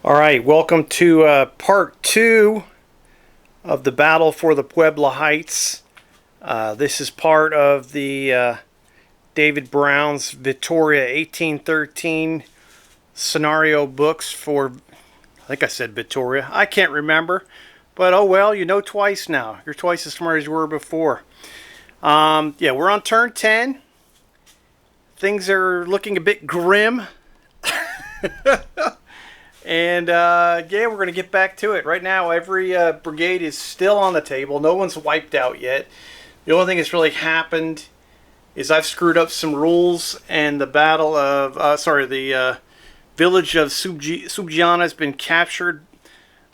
All right, welcome to part 2 of the battle for the Puebla Heights. This is part of the David Brown's Vitoria 1813 scenario books for, I think I said Vitoria. I can't remember, but oh well, you know twice now. You're twice as smart as you were before. Yeah, we're on turn 10. Things are looking a bit grim. And yeah, we're going to get back to it. Right now, every brigade is still on the table. No one's wiped out yet. The only thing that's really happened is I've screwed up some rules, and the battle of, the village of Subgiana has been captured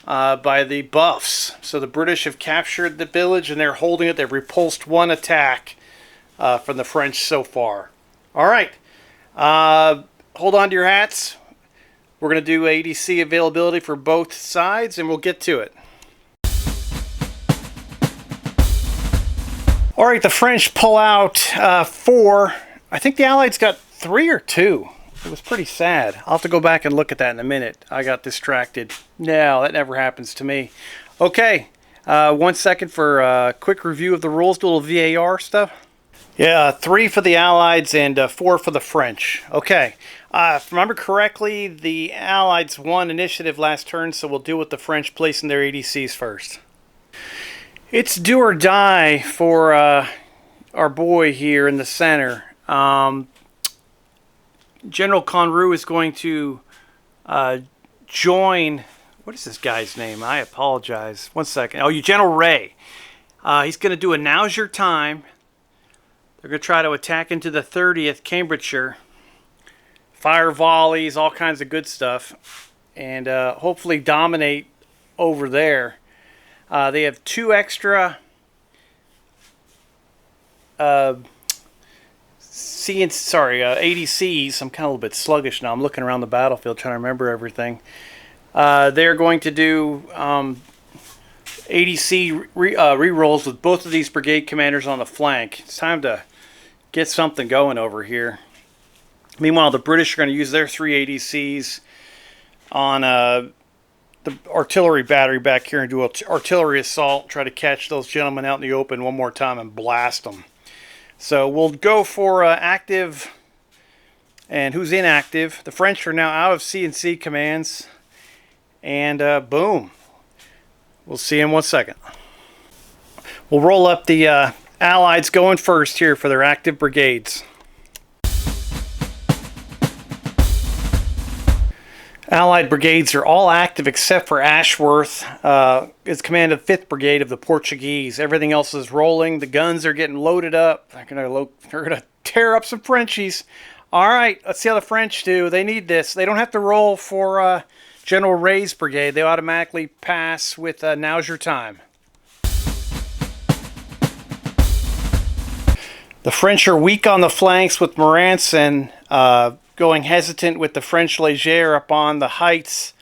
by the Buffs. So the British have captured the village, and they're holding it. They've repulsed one attack from the French so far. All right. Hold on to your hats. We're going to do ADC availability for both sides, and we'll get to it. All right, the French pull out 4. I think the Allies got 3 or 2. It was pretty sad. I'll have to go back and look at that in a minute. I got distracted. No, that never happens to me. Okay, 1 second for a quick review of the rules, do a little VAR stuff. Yeah, 3 for the Allies and 4 for the French. Okay. If I remember correctly, the Allies won initiative last turn, so we'll deal with the French placing their ADCs first. It's do or die for our boy here in the center. General Conroux is going to join... What is this guy's name? I apologize. 1 second. Oh, you General Ray. He's going to do a now's your time. They're going to try to attack into the 30th Cambridgeshire. Fire volleys, all kinds of good stuff. And hopefully dominate over there. They have 2 extra ADCs. I'm kind of a little bit sluggish now. I'm looking around the battlefield trying to remember everything. They're going to do ADC re-rolls with both of these brigade commanders on the flank. It's time to get something going over here. Meanwhile, the British are going to use their 3 ADCs on the artillery battery back here and do an artillery assault. Try to catch those gentlemen out in the open one more time and blast them. So we'll go for active and who's inactive. The French are now out of C&C commands. And boom. We'll see in 1 second. We'll roll up the Allies going first here for their active brigades. Allied brigades are all active except for Ashworth. It's command of 5th Brigade of the Portuguese. Everything else is rolling. The guns are getting loaded up. They're gonna tear up some Frenchies. All right, let's see how the French do. They need this. They don't have to roll for General Ray's brigade. They automatically pass with now's your time. The French are weak on the flanks with Morantz and going hesitant with the French Léger up on the heights.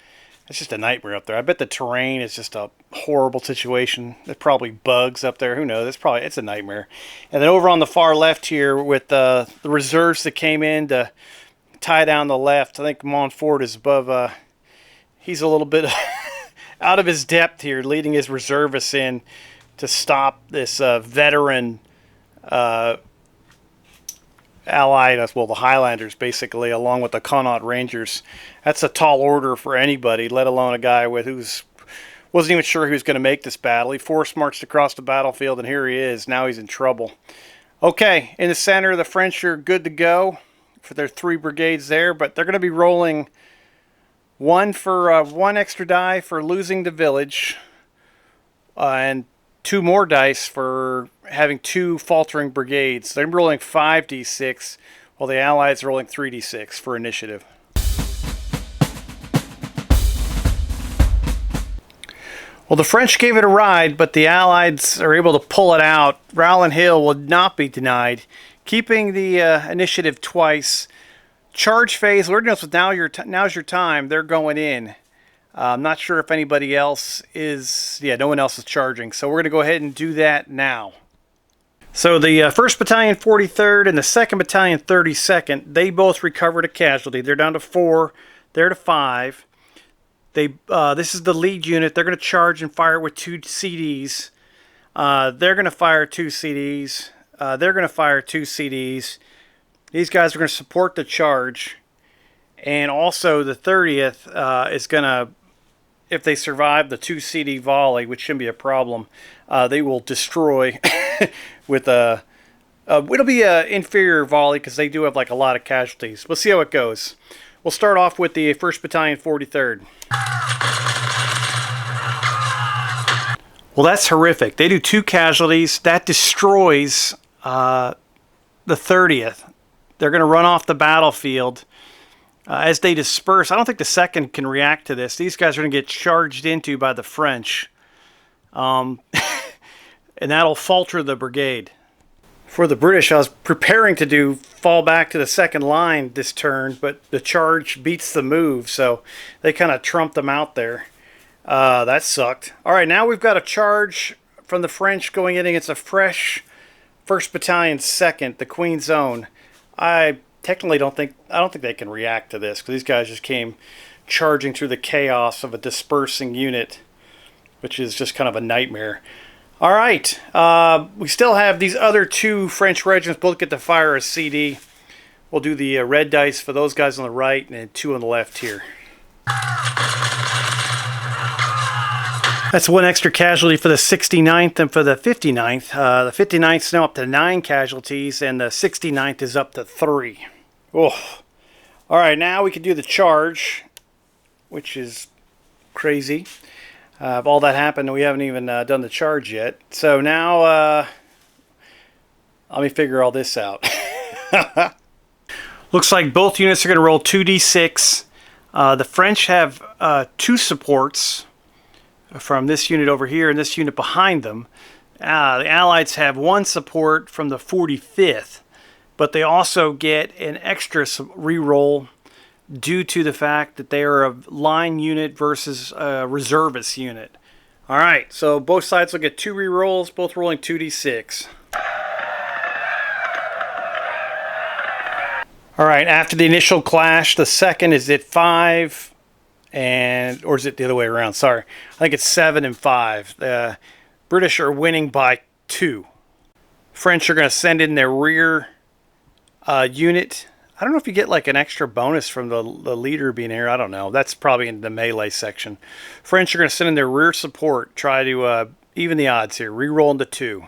It's just a nightmare up there. I bet the terrain is just a horrible situation. There's probably bugs up there. Who knows? It's a nightmare. And then over on the far left here with the reserves that came in to tie down the left. I think Montfort is above. He's a little bit out of his depth here, leading his reservists in to stop this veteran Allied, well, the Highlanders, basically, along with the Connaught Rangers. That's a tall order for anybody, let alone a guy wasn't even sure he was going to make this battle. He force marched across the battlefield, and here he is. Now he's in trouble. Okay, in the center, the French are good to go for their 3 brigades there, but they're going to be rolling 1 for 1 extra die for losing the village, and 2 more dice for having 2 faltering brigades. They're rolling 5d6, while the Allies are rolling 3d6 for initiative. Well, the French gave it a ride, but the Allies are able to pull it out. Rowland Hill will not be denied, keeping the initiative twice. Charge phase, Lord knows with now's your time. They're going in. I'm not sure if anybody else is... Yeah, no one else is charging. So we're going to go ahead and do that now. So the 1st Battalion, 43rd, and the 2nd Battalion, 32nd, they both recovered a casualty. They're down to 4. They're to 5. This is the lead unit. They're going to charge and fire with 2 CDs. They're going to fire 2 CDs. They're going to fire 2 CDs. These guys are going to support the charge. And also the 30th is going to, if they survive the 2 CD volley, which shouldn't be a problem, they will destroy with a... it'll be an inferior volley because they do have like a lot of casualties. We'll see how it goes. We'll start off with the 1st Battalion 43rd. Well, that's horrific. They do 2 casualties. That destroys the 30th. They're going to run off the battlefield. As they disperse, I don't think the 2nd can react to this. These guys are going to get charged into by the French. And that'll falter the brigade. For the British, I was preparing to fall back to the 2nd line this turn, but the charge beats the move, so they kind of trumped them out there. That sucked. All right, now we've got a charge from the French going in against a fresh 1st Battalion 2nd, the Queen's Own. I don't think they can react to this because these guys just came charging through the chaos of a dispersing unit, which is just kind of a nightmare. All right, we still have these other 2 French regiments both get to fire a CD. We'll do the red dice for those guys on the right and then 2 on the left here. That's 1 extra casualty for the 69th and for the 59th. The 59th is now up to 9 casualties and the 69th is up to 3. Oh. All right, now we can do the charge, which is crazy. All that happened and we haven't even done the charge yet. So now let me figure all this out. Looks like both units are going to roll 2d6. The French have 2 supports from this unit over here and this unit behind them. The Allies have 1 support from the 45th, but they also get an extra reroll due to the fact that they are a line unit versus a reservist unit. All right, so both sides will get 2 rerolls, both rolling 2d6. All right, after the initial clash, the 2nd is at 5, or is it the other way around? Sorry, I think it's 7 and 5. The British are winning by 2. French are going to send in their rear unit. I don't know if you get like an extra bonus from the leader being here. I don't know. That's probably in the melee section. French are going to send in their rear support. Try to even the odds here. Reroll into 2.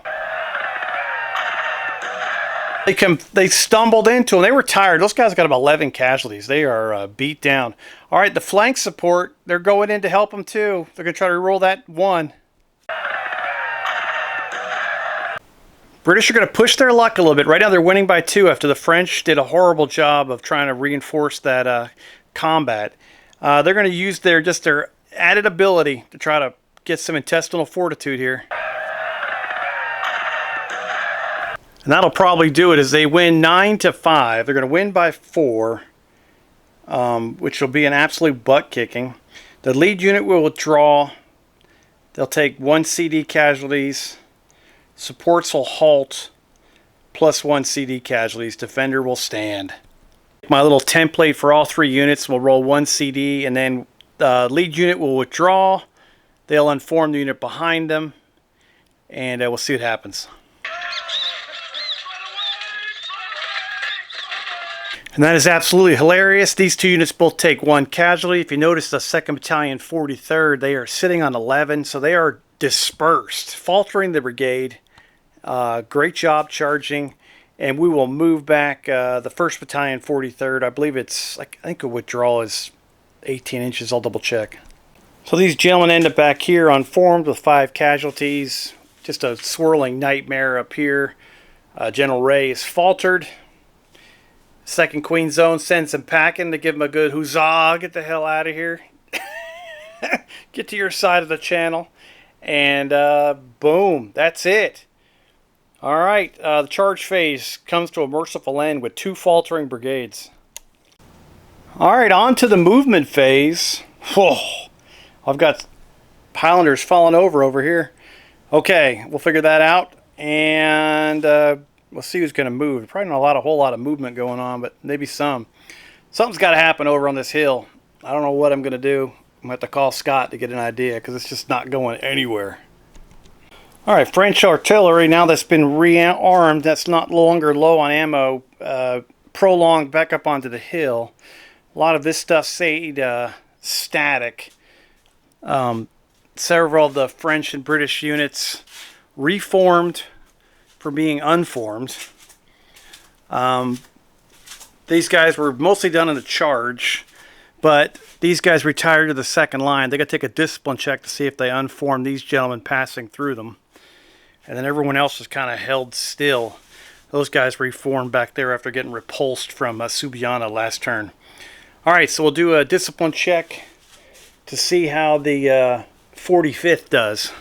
They stumbled into them. They were tired. Those guys got about 11 casualties. They are beat down. All right, the flank support. They're going in to help them too. They're going to try to reroll that 1. British are going to push their luck a little bit. Right now they're winning by 2 after the French did a horrible job of trying to reinforce that combat. They're going to use their added ability to try to get some intestinal fortitude here. And that'll probably do it as they win 9-5. They're going to win by 4, which will be an absolute butt kicking. The lead unit will withdraw. They'll take 1 CD casualties. Supports will halt, plus 1 CD casualties. Defender will stand. My little template for all 3 units will roll 1 CD, and then the lead unit will withdraw. They'll inform the unit behind them, and we'll see what happens. And that is absolutely hilarious. These 2 units both take 1 casualty. If you notice the 2nd Battalion 43rd, they are sitting on 11, so they are dispersed, faltering the brigade. Great job charging, and we will move back the 1st Battalion 43rd. I believe it's, I think a withdrawal is 18 inches. I'll double check. So these gentlemen end up back here unformed with 5 casualties. Just a swirling nightmare up here. General Ray is faltered. 2nd Queen's Own sends him packing to give him a good huzzah. Get the hell out of here. Get to your side of the channel. And boom, that's it. All right, the charge phase comes to a merciful end with 2 faltering brigades. All right, on to the movement phase. Whoa, I've got Highlanders falling over here. Okay, we'll figure that out, and we'll see who's going to move. Probably not a whole lot of movement going on, but maybe some. Something's got to happen over on this hill. I don't know what I'm going to do. I'm going to have to call Scott to get an idea because it's just not going anywhere. Alright, French artillery, now that's been rearmed, that's not longer low on ammo, prolonged back up onto the hill. A lot of this stuff stayed static. Several of the French and British units reformed for being unformed. These guys were mostly done in a charge, but these guys retired to the second line. They got to take a discipline check to see if they unformed these gentlemen passing through them. And then everyone else was kind of held still. Those guys reformed back there after getting repulsed from Subiana last turn. Alright, so we'll do a discipline check to see how the 45th does.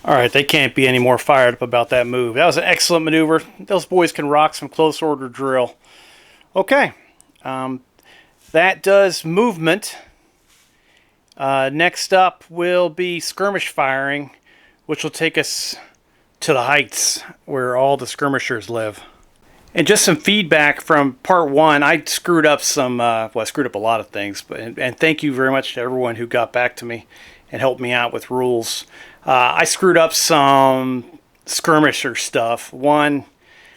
Alright, they can't be any more fired up about that move. That was an excellent maneuver. Those boys can rock some close order drill. Okay, that does movement. Next up will be skirmish firing, which will take us to the heights where all the skirmishers live. And just some feedback from part one. I screwed up some, well, I screwed up a lot of things, but and thank you very much to everyone who got back to me and helped me out with rules. I screwed up some skirmisher stuff. One,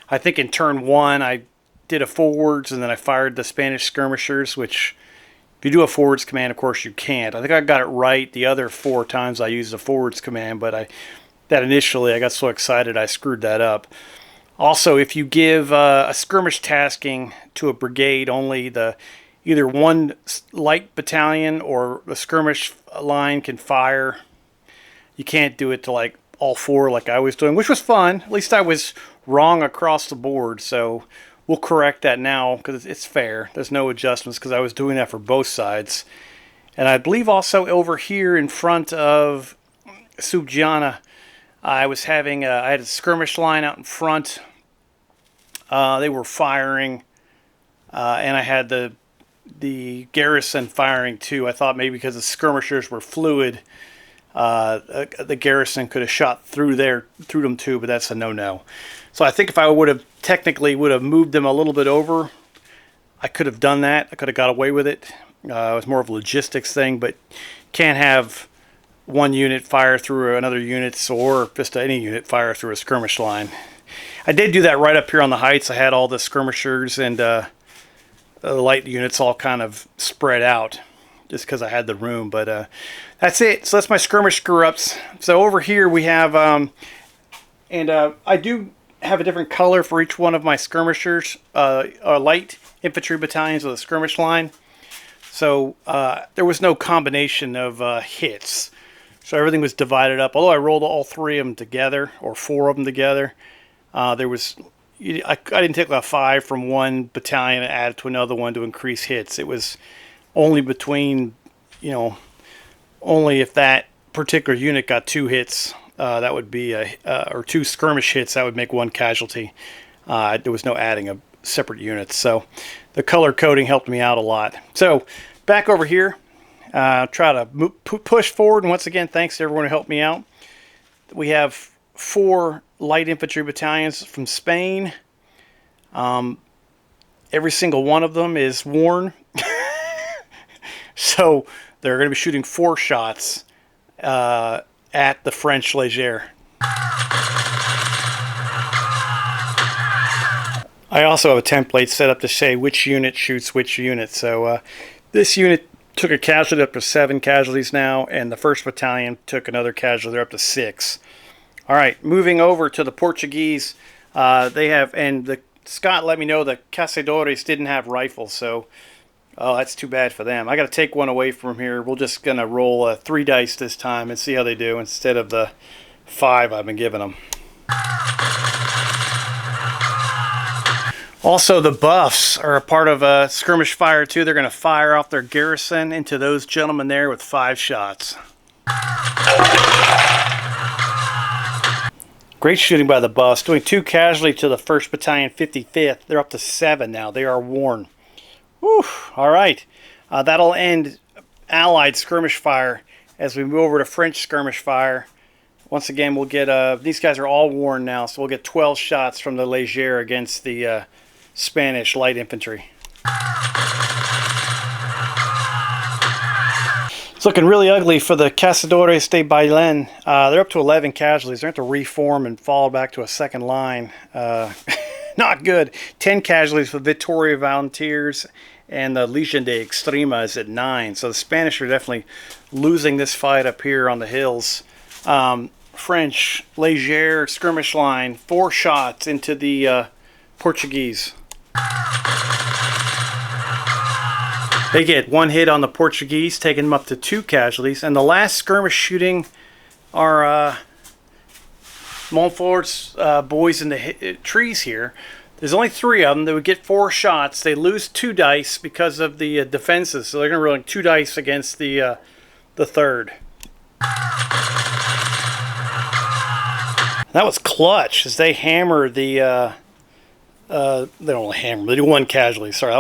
I think in turn one, I did a forwards and then I fired the Spanish skirmishers, which if you do a forwards command, of course you can't. I think I got it right the other 4 times I used a forwards command, but that initially I got so excited I screwed that up. Also, if you give a skirmish tasking to a brigade, only either one light battalion or a skirmish line can fire. You can't do it to like all 4 like I was doing, which was fun. At least I was wrong across the board, so we'll correct that now because it's fair. There's no adjustments because I was doing that for both sides. And I believe also over here in front of Subgiana, I was having I had a skirmish line out in front. They were firing, and I had the garrison firing too. I thought maybe because the skirmishers were fluid, the garrison could have shot through them too, but that's a no-no. So I think if I would have technically moved them a little bit over, I could have done that. I could have got away with it. It was more of a logistics thing, but can't have one unit fire through another unit or just any unit fire through a skirmish line. I did do that right up here on the heights. I had all the skirmishers and the light units all kind of spread out just because I had the room, but that's it. So that's my skirmish screw-ups. So over here we have, I do have a different color for each one of my skirmishers, light infantry battalions with a skirmish line. So there was no combination of hits. So everything was divided up. Although I rolled all 3 of them together, or 4 of them together, I didn't take a 5 from one battalion and add it to another one to increase hits. It was only between, only if that particular unit got 2 hits, that would be or 2 skirmish hits, that would make 1 casualty. There was no adding of separate units. So the color coding helped me out a lot. So back over here, try to push forward. And once again, thanks to everyone who helped me out. We have 4 light infantry battalions from Spain. Every single one of them is worn. So they're going to be shooting 4 shots at the French Léger. I also have a template set up to say which unit shoots which unit. So this unit took a casualty up to 7 casualties now, and the 1st Battalion took another casualty. They're up to 6. All right, moving over to the Portuguese. They have, and Scott let me know the Caçadores didn't have rifles, so that's too bad for them. I got to take one away from here. We're just going to roll 3 dice this time and see how they do instead of the 5 I've been giving them. Also, the buffs are a part of skirmish fire too. They're going to fire off their garrison into those gentlemen there with 5 shots. Great shooting by the buffs. Doing 2 casualty to the 1st Battalion 55th. They're up to 7 now. They are worn. Whew. All right. That'll end Allied skirmish fire as we move over to French skirmish fire. Once again, we'll get, these guys are all worn now, so we'll get 12 shots from the Léger against the Spanish light infantry. It's looking really ugly for the Cazadores de Bailen. They're up to 11 casualties. They're going to have to reform and fall back to a second line. Not good. 10 casualties for Vitoria Volunteers, and the Legion de Extrema is at 9. So the Spanish are definitely losing this fight up here on the hills. French Léger skirmish line, 4 shots into the Portuguese. They get 1 hit on the Portuguese, taking them up to 2 casualties. And the last skirmish shooting are Montfort's boys in the trees here. There's only 3 of them. They would get 4 shots. They lose 2 dice because of the defenses. So they're going to roll 2 dice against the third. That was clutch as they hammer the... they don't hammer. They do 1 casualty. Sorry,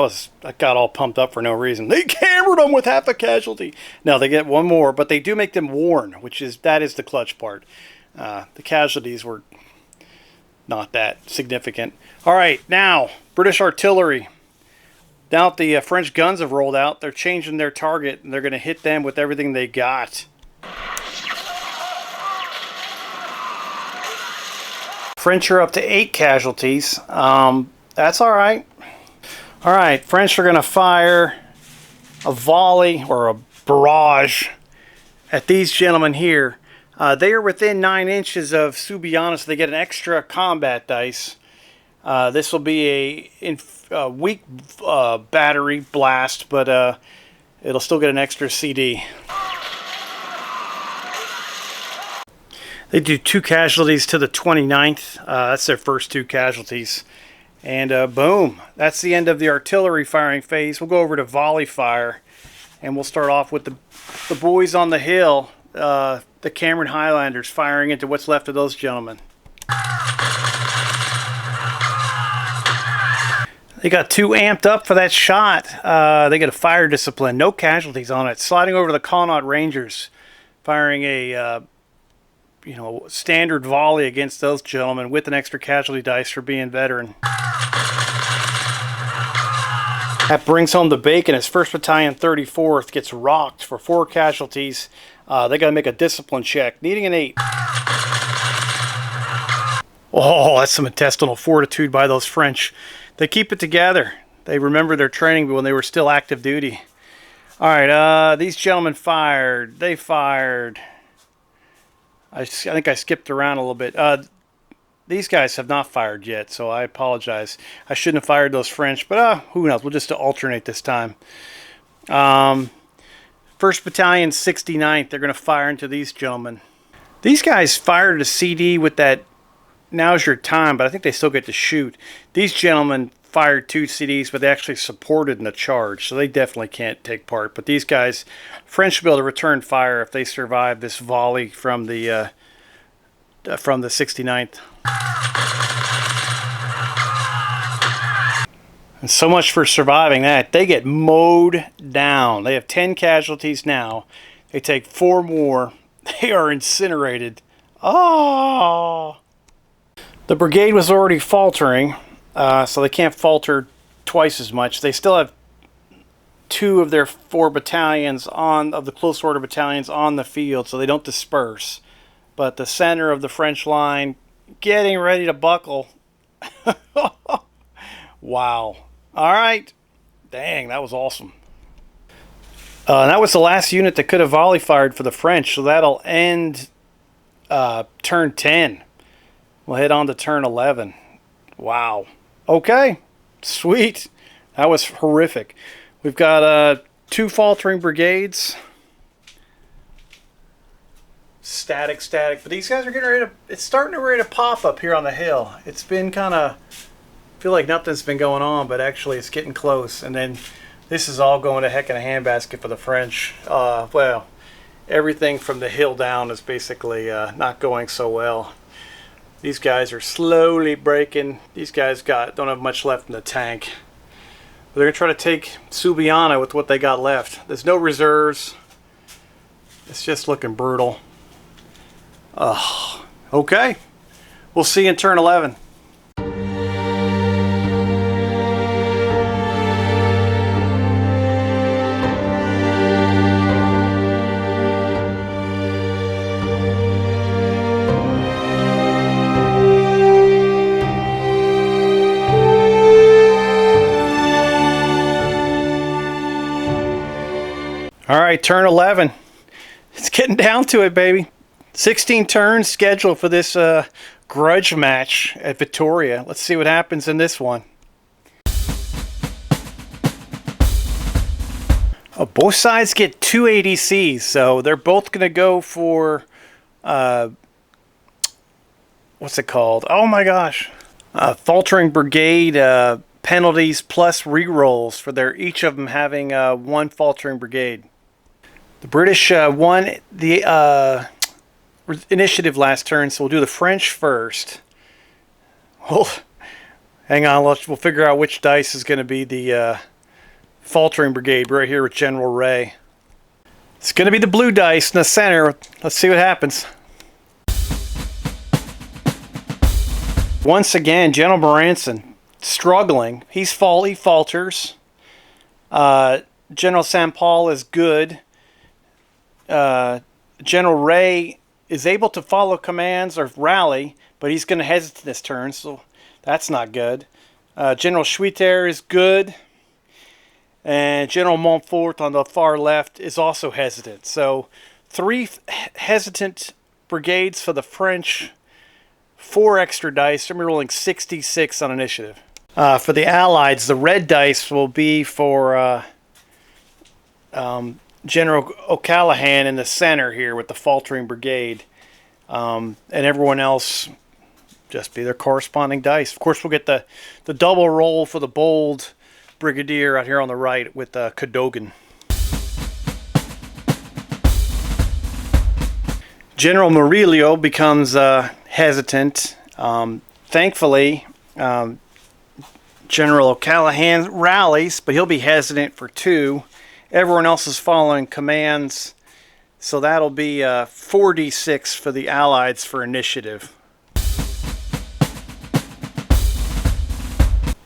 I got all pumped up for no reason. They hammered them with half a casualty. No, they get 1 more, but they do make them worn, that is the clutch part. The casualties were not that significant. All right, now British artillery. Now that the French guns have rolled out, they're changing their target, and they're going to hit them with everything they got. French are up to 8 casualties. That's all right. All right, French are going to fire a volley or a barrage at these gentlemen here. They are within 9 inches of Subiana, so they get an extra combat dice. This will be a weak battery blast, but it'll still get an extra CD. They do 2 casualties to the 29th. That's their first 2 casualties. And boom, that's the end of the artillery firing phase. We'll go over to volley fire, and we'll start off with the boys on the hill, the Cameron Highlanders, firing into what's left of those gentlemen. They got too amped up for that shot. They get a fire discipline, no casualties on it. Sliding over to the Connaught Rangers, firing a standard volley against those gentlemen with an extra casualty dice for being veteran. That brings home the bacon as 1st Battalion 34th gets rocked for 4 casualties. They got to make a discipline check, needing an 8. Oh, that's some intestinal fortitude by those French. They keep it together. They remember their training when they were still active duty. All right, these gentlemen fired. They fired. I think I skipped around a little bit. These guys have not fired yet, so I apologize. I shouldn't have fired those French, but who knows? We'll just alternate this time. 1st Battalion 69th, they're going to fire into these gentlemen. These guys fired a CD with that "now's your time," but I think they still get to shoot. These gentlemen fired 2 CDs, but they actually supported in the charge, so they definitely can't take part. But these guys, French will be able to return fire if they survive this volley from the 69th. And so much for surviving that. They get mowed down. They have 10 casualties now. They take 4 more. They are incinerated. Oh! The brigade was already faltering. So they can't falter twice as much. They still have 2 of their 4 battalions of the close order battalions on the field, so they don't disperse. But the center of the French line getting ready to buckle. Wow. All right. Dang, that was awesome. That was the last unit that could have volley fired for the French, so that'll end turn 10. We'll head on to turn 11. Wow. Okay, sweet. That was horrific. We've got 2 faltering brigades. Static. But these guys are getting ready to... It's starting to pop up here on the hill. It's been kind of... I feel like nothing's been going on, but actually it's getting close. And then this is all going to heck in a handbasket for the French. Well, everything from the hill down is basically not going so well. These guys are slowly breaking. These guys don't have much left in the tank. They're going to try to take Subiana with what they got left. There's no reserves. It's just looking brutal. Okay. We'll see you in turn 11. All right, turn 11. It's getting down to it, baby. 16 turns scheduled for this grudge match at Vitoria. Let's see what happens in this one. Oh, both sides get 2 ADCs, so they're both going to go for, what's it called? Oh my gosh. Faltering Brigade penalties plus rerolls for their each of them having one Faltering Brigade. The British won the initiative last turn, so we'll do the French first. Well, hang on, we'll figure out which dice is going to be the Faltering Brigade right here with General Ray. It's going to be the blue dice in the center. Let's see what happens. Once again, General Moranson struggling. He falters. General St. Paul is good. General Ray is able to follow commands or rally, but he's going to hesitate this turn, so that's not good. General Schwitter is good. And General Montfort on the far left is also hesitant. So 3 hesitant brigades for the French, 4 extra dice. I'm rolling 66 on initiative. For the Allies, the red dice will be for General O'Callaghan in the center here with the Faltering Brigade. And everyone else just be their corresponding dice. Of course, we'll get the double roll for the bold Brigadier out here on the right with Cadogan. General Murillo becomes hesitant. Thankfully, General O'Callaghan rallies, but he'll be hesitant for 2. Everyone else is following commands, so that'll be 4d6 for the Allies for initiative.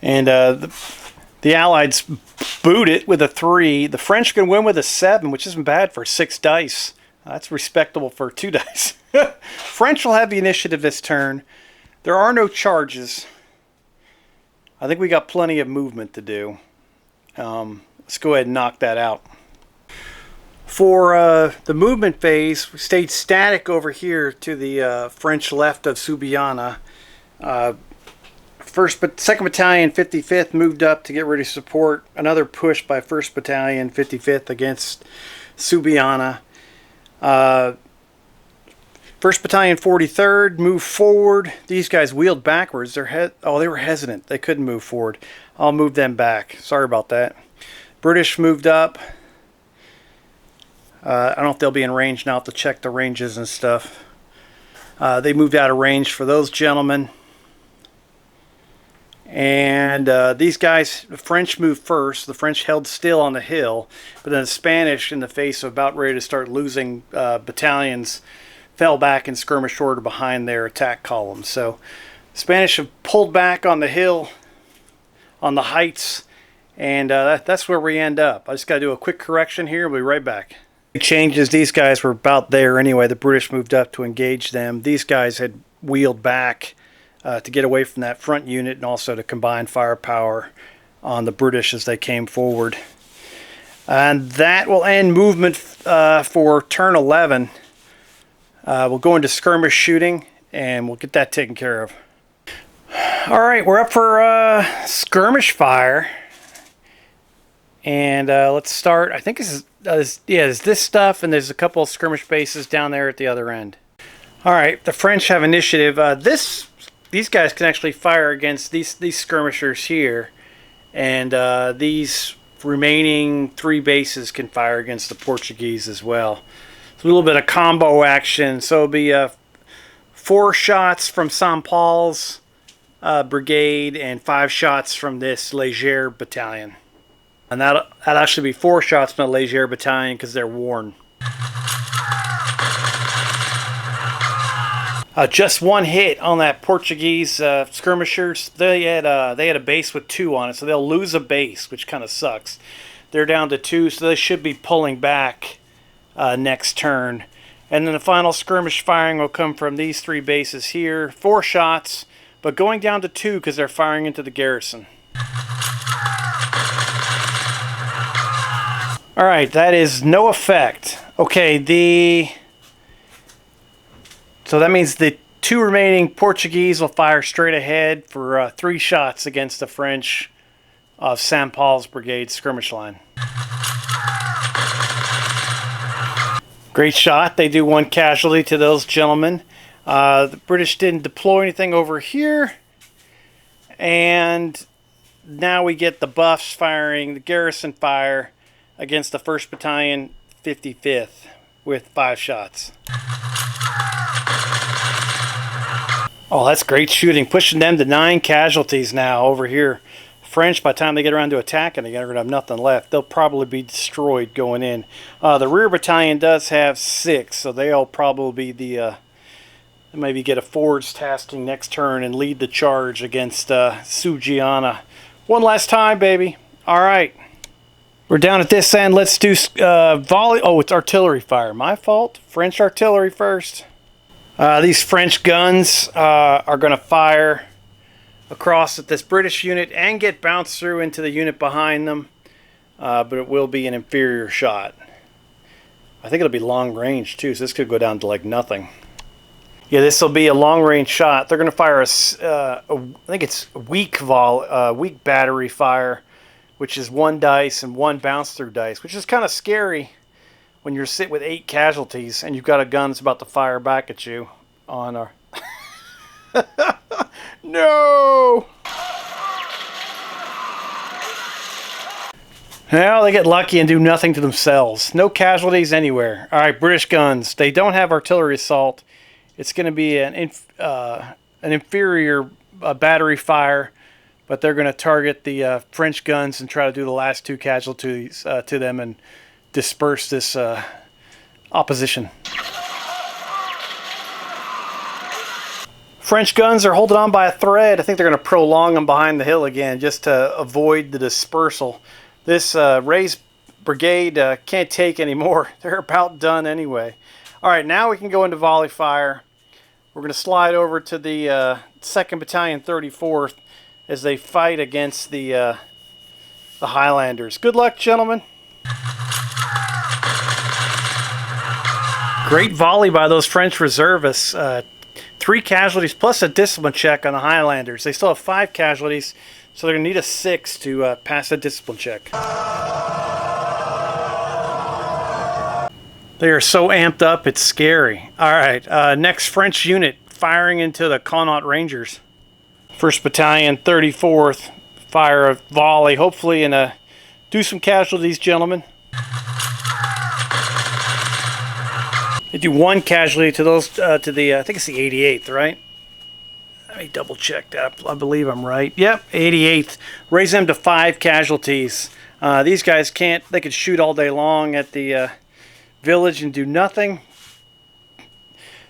And the Allies boot it with a 3. The French can win with a 7, which isn't bad for 6 dice. That's respectable for 2 dice. French will have the initiative this turn. There are no charges. I think we got plenty of movement to do. Let's go ahead and knock that out. For the movement phase, we stayed static over here to the French left of Subiana. 2nd Battalion, 55th moved up to get ready to support another push by 1st Battalion, 55th against Subiana. 1st Battalion, 43rd moved forward. These guys wheeled backwards. They were hesitant. They couldn't move forward. I'll move them back. Sorry about that. British moved up. I don't know if they'll be in range now. I'll have to check the ranges and stuff. They moved out of range for those gentlemen. And these guys, the French moved first. The French held still on the hill. But then the Spanish, in the face of about ready to start losing battalions, fell back and skirmished order behind their attack columns. So the Spanish have pulled back on the hill, on the heights, and that's where we end up. I just got to do a quick correction here. We'll be right back. Big changes. These guys were about there anyway. The British moved up to engage them. These guys had wheeled back to get away from that front unit and also to combine firepower on the British as they came forward. And that will end movement for turn 11. We'll go into skirmish shooting and we'll get that taken care of. All right, we're up for skirmish fire. And let's start. I think there's this stuff, and there's a couple of skirmish bases down there at the other end. All right, the French have initiative. These guys can actually fire against these skirmishers here, and these remaining 3 bases can fire against the Portuguese as well. It's a little bit of combo action. So it'll be 4 shots from St. Paul's brigade and 5 shots from this Léger battalion. And that'll actually be 4 shots from the Léger battalion because they're worn. Just 1 hit on that Portuguese skirmishers. They had a base with 2 on it, so they'll lose a base, which kind of sucks. They're down to 2, so they should be pulling back next turn. And then the final skirmish firing will come from these 3 bases here. 4 shots, but going down to 2 because they're firing into the garrison. All right, that is no effect. Okay, so that means the 2 remaining Portuguese will fire straight ahead for 3 shots against the French of St. Paul's Brigade skirmish line. Great shot. They do 1 casualty to those gentlemen. The British didn't deploy anything over here. And now we get the buffs firing, the garrison fire against the 1st Battalion, 55th with 5 shots. Oh, that's great shooting. Pushing them to 9 casualties now over here. French, by the time they get around to attacking, they're going to have nothing left. They'll probably be destroyed going in. The rear battalion does have 6, so they'll probably be maybe get a forwards tasking next turn and lead the charge against Sugiana. One last time, baby. All right. We're down at this end. Let's do volley. Oh, it's artillery fire. My fault. French artillery first. These French guns are going to fire across at this British unit and get bounced through into the unit behind them, but it will be an inferior shot. I think it'll be long range too, so this could go down to like nothing. Yeah, this will be a long range shot. They're going to fire I think it's weak battery fire, which is 1 dice and 1 bounce through dice, which is kind of scary when you're sitting with 8 casualties and you've got a gun that's about to fire back at you on a... No! Well, they get lucky and do nothing to themselves. No casualties anywhere. All right, British guns. They don't have artillery assault. It's going to be an inferior battery fire, but they're going to target the French guns and try to do the last 2 casualties to them and disperse this opposition. French guns are holding on by a thread. I think they're going to prolong them behind the hill again just to avoid the dispersal. This Ray's brigade can't take anymore. They're about done anyway. All right, now we can go into volley fire. We're going to slide over to the 2nd Battalion, 34th, as they fight against the Highlanders. Good luck, gentlemen. Great volley by those French reservists. 3 casualties plus a discipline check on the Highlanders. They still have 5 casualties, so they're going to need a 6 to pass a discipline check. They are so amped up, it's scary. All right, next French unit firing into the Connaught Rangers. 1st Battalion, 34th, fire a volley, hopefully, and do some casualties, gentlemen. They do 1 casualty to those, to the, I think it's the 88th, right? Let me double check that. I believe I'm right. Yep, 88th. Raise them to 5 casualties. These guys can't, they could shoot all day long at the village and do nothing.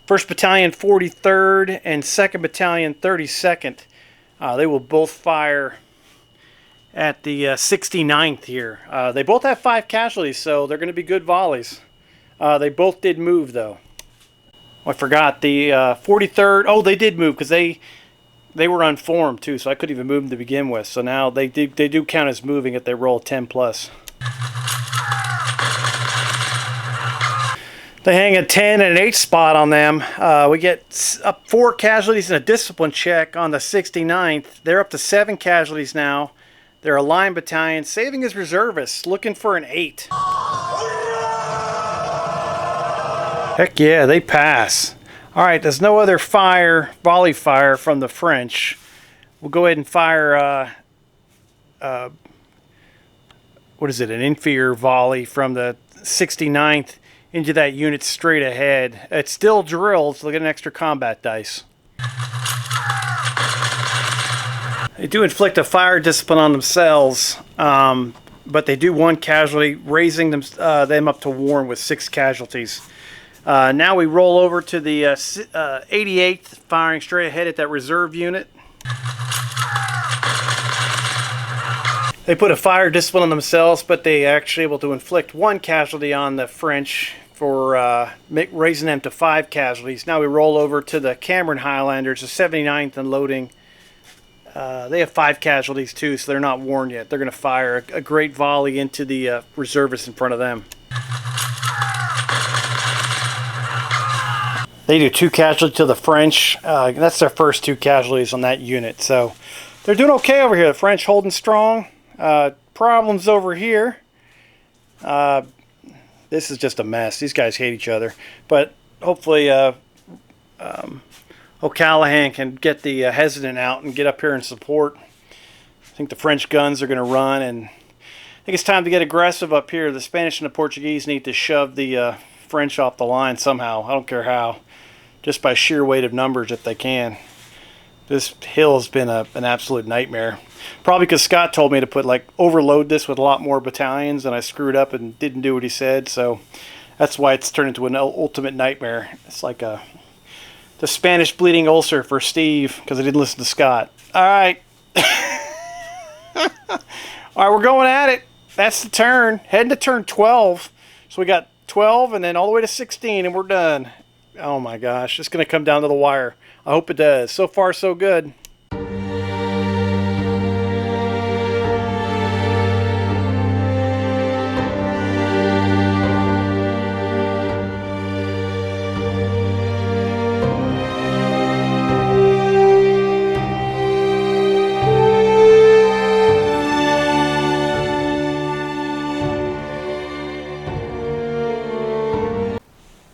1st Battalion, 43rd, and 2nd Battalion, 32nd. They will both fire at the 69th here. They both have 5 casualties, so they're going to be good volleys. They both did move, though. Oh, I forgot. The 43rd... Oh, they did move, because they were unformed, too, so I couldn't even move them to begin with. So now they do count as moving if they roll 10+. They hang a 10 and an 8 spot on them. We get up 4 casualties and a discipline check on the 69th. They're up to 7 casualties now. They're a line battalion, saving as reservists, looking for an 8. Heck yeah, they pass. All right, there's no other volley fire from the French. We'll go ahead and fire, what is it, an inferior volley from the 69th into that unit straight ahead. It's still drilled, so they'll get an extra combat dice. They do inflict a fire discipline on themselves, but they do 1 casualty, raising them up to warm with 6 casualties. Now we roll over to the 88th, firing straight ahead at that reserve unit. They put a fire discipline on themselves, but they actually able to inflict 1 casualty on the French for raising them to 5 casualties. Now we roll over to the Cameron Highlanders, the 79th, and loading They have 5 casualties too, so they're not worn yet. They're going to fire a great volley into the reservists in front of them. They do 2 casualties to the French. That's their first 2 casualties on that unit. So they're doing okay over here. The French holding strong. Problems over here. This is just a mess. These guys hate each other. But hopefully O'Callaghan can get the hesitant out and get up here and support. I think the French guns are going to run, and I think it's time to get aggressive up here. The Spanish and the Portuguese need to shove the French off the line somehow. I don't care how. Just by sheer weight of numbers if they can. This hill has been an absolute nightmare. Probably because Scott told me to overload this with a lot more battalions, and I screwed up and didn't do what he said. So that's why it's turned into an ultimate nightmare. It's like the Spanish bleeding ulcer for Steve because I didn't listen to Scott. All right. All right, we're going at it. That's the turn. Heading to turn 12. So we got 12 and then all the way to 16, and we're done. Oh my gosh, it's going to come down to the wire. I hope it does. So far, so good.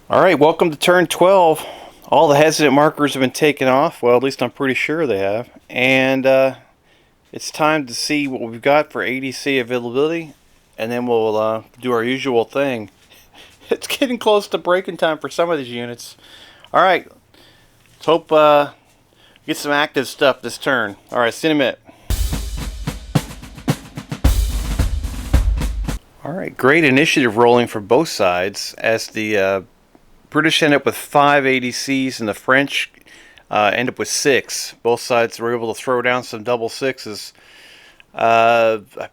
All right, welcome to turn 12. All the hesitant markers have been taken off. Well, at least I'm pretty sure they have. And it's time to see what we've got for ADC availability. And then we'll do our usual thing. It's getting close to breaking time for some of these units. All right, let's hope get some active stuff this turn. All right, see you in a minute. All right, great initiative rolling for both sides as the British end up with 5 ADCs and the French end up with 6. Both sides were able to throw down some double 6s. I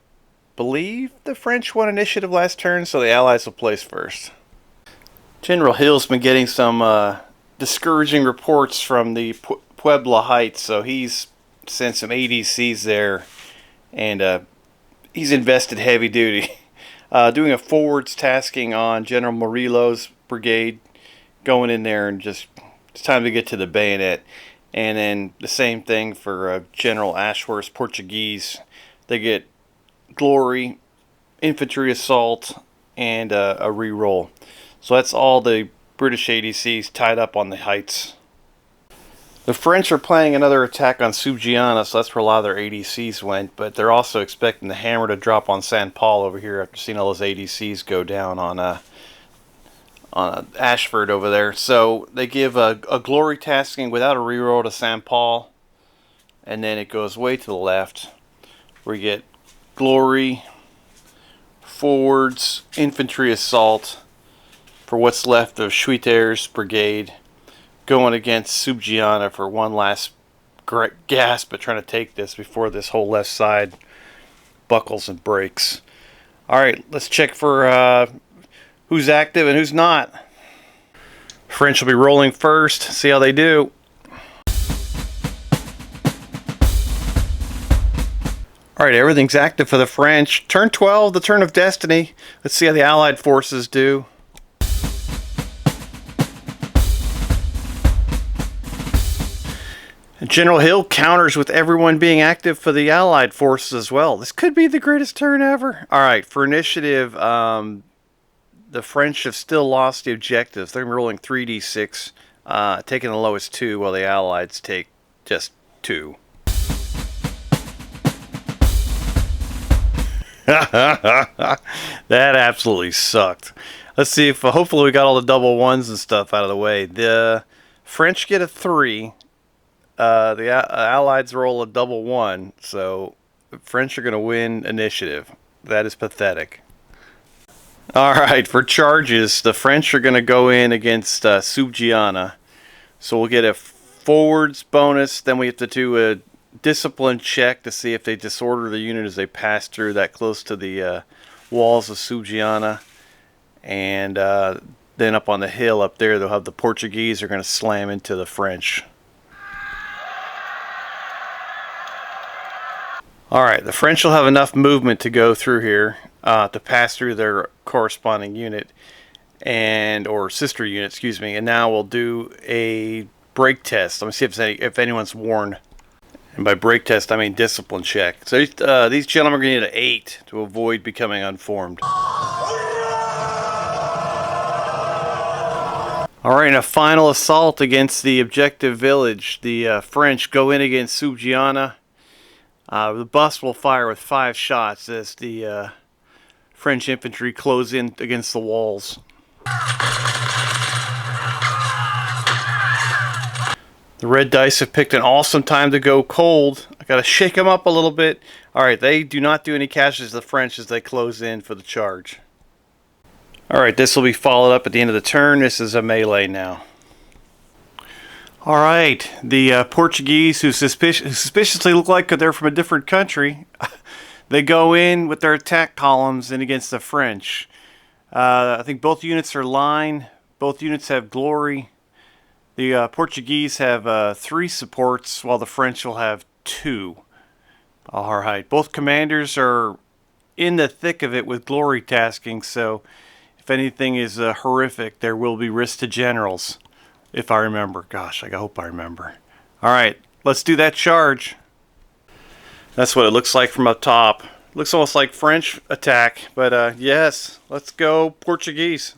believe the French won initiative last turn, so the Allies will place first. General Hill's been getting some discouraging reports from the Puebla Heights, so he's sent some ADCs there, and he's invested heavy duty. Doing a forwards tasking on General Murillo's brigade, going in there and just, it's time to get to the bayonet. And then the same thing for General Ashworth's Portuguese. They get glory, infantry assault, and a reroll. So that's all the British ADCs tied up on the heights. The French are planning another attack on Subgiana, so that's where a lot of their ADCs went, but they're also expecting the hammer to drop on San Paul over here after seeing all those ADCs go down on Ashford over there. So they give a glory tasking without a reroll to San Paul, and then it goes way to the left where you get glory, forwards, infantry assault for what's left of Schwitter's brigade, going against Subgiana for one last gasp at trying to take this before this whole left side buckles and breaks. All right, let's check for who's active and who's not. French will be rolling first. See how they do. All right, everything's active for the French. Turn 12, the turn of destiny. Let's see how the Allied forces do. General Hill counters with everyone being active for the Allied forces as well. This could be the greatest turn ever. All right, for initiative, the French have still lost the objectives. They're rolling 3d6, taking the lowest 2, while the Allies take just 2. That absolutely sucked. Let's see if hopefully we got all the double 1s and stuff out of the way. The French get a 3. The Allies roll a double 1, so the French are going to win initiative. That is pathetic. Alright, for charges, the French are going to go in against Subgiana. So we'll get a forwards bonus, then we have to do a discipline check to see if they disorder the unit as they pass through that close to the walls of Subgiana. And then up on the hill up there, they'll have the Portuguese are going to slam into the French. Alright, the French will have enough movement to go through here to pass through their corresponding unit or sister unit, excuse me, and now we'll do a break test. Let me see if anyone's worn. And by break test, I mean discipline check. So these gentlemen are going to need an 8 to avoid becoming unformed. Alright, in a final assault against the objective village, the French go in against Subgiana. The bus will fire with 5 shots as the French infantry close in against the walls. The red dice have picked an awesome time to go cold. I gotta shake them up a little bit. Alright, they do not do any casualties to the French as they close in for the charge. Alright, this will be followed up at the end of the turn. This is a melee now. Alright, the Portuguese, who suspiciously look like they're from a different country, they go in with their attack columns in against the French. I think both units are line. Both units have glory. The Portuguese have 3 supports, while the French will have 2. Alright, both commanders are in the thick of it with glory tasking, so if anything is horrific, there will be risk to generals. If I remember. Gosh, I hope I remember. Alright, let's do that charge. That's what it looks like from up top. Looks almost like French attack, but yes, let's go Portuguese.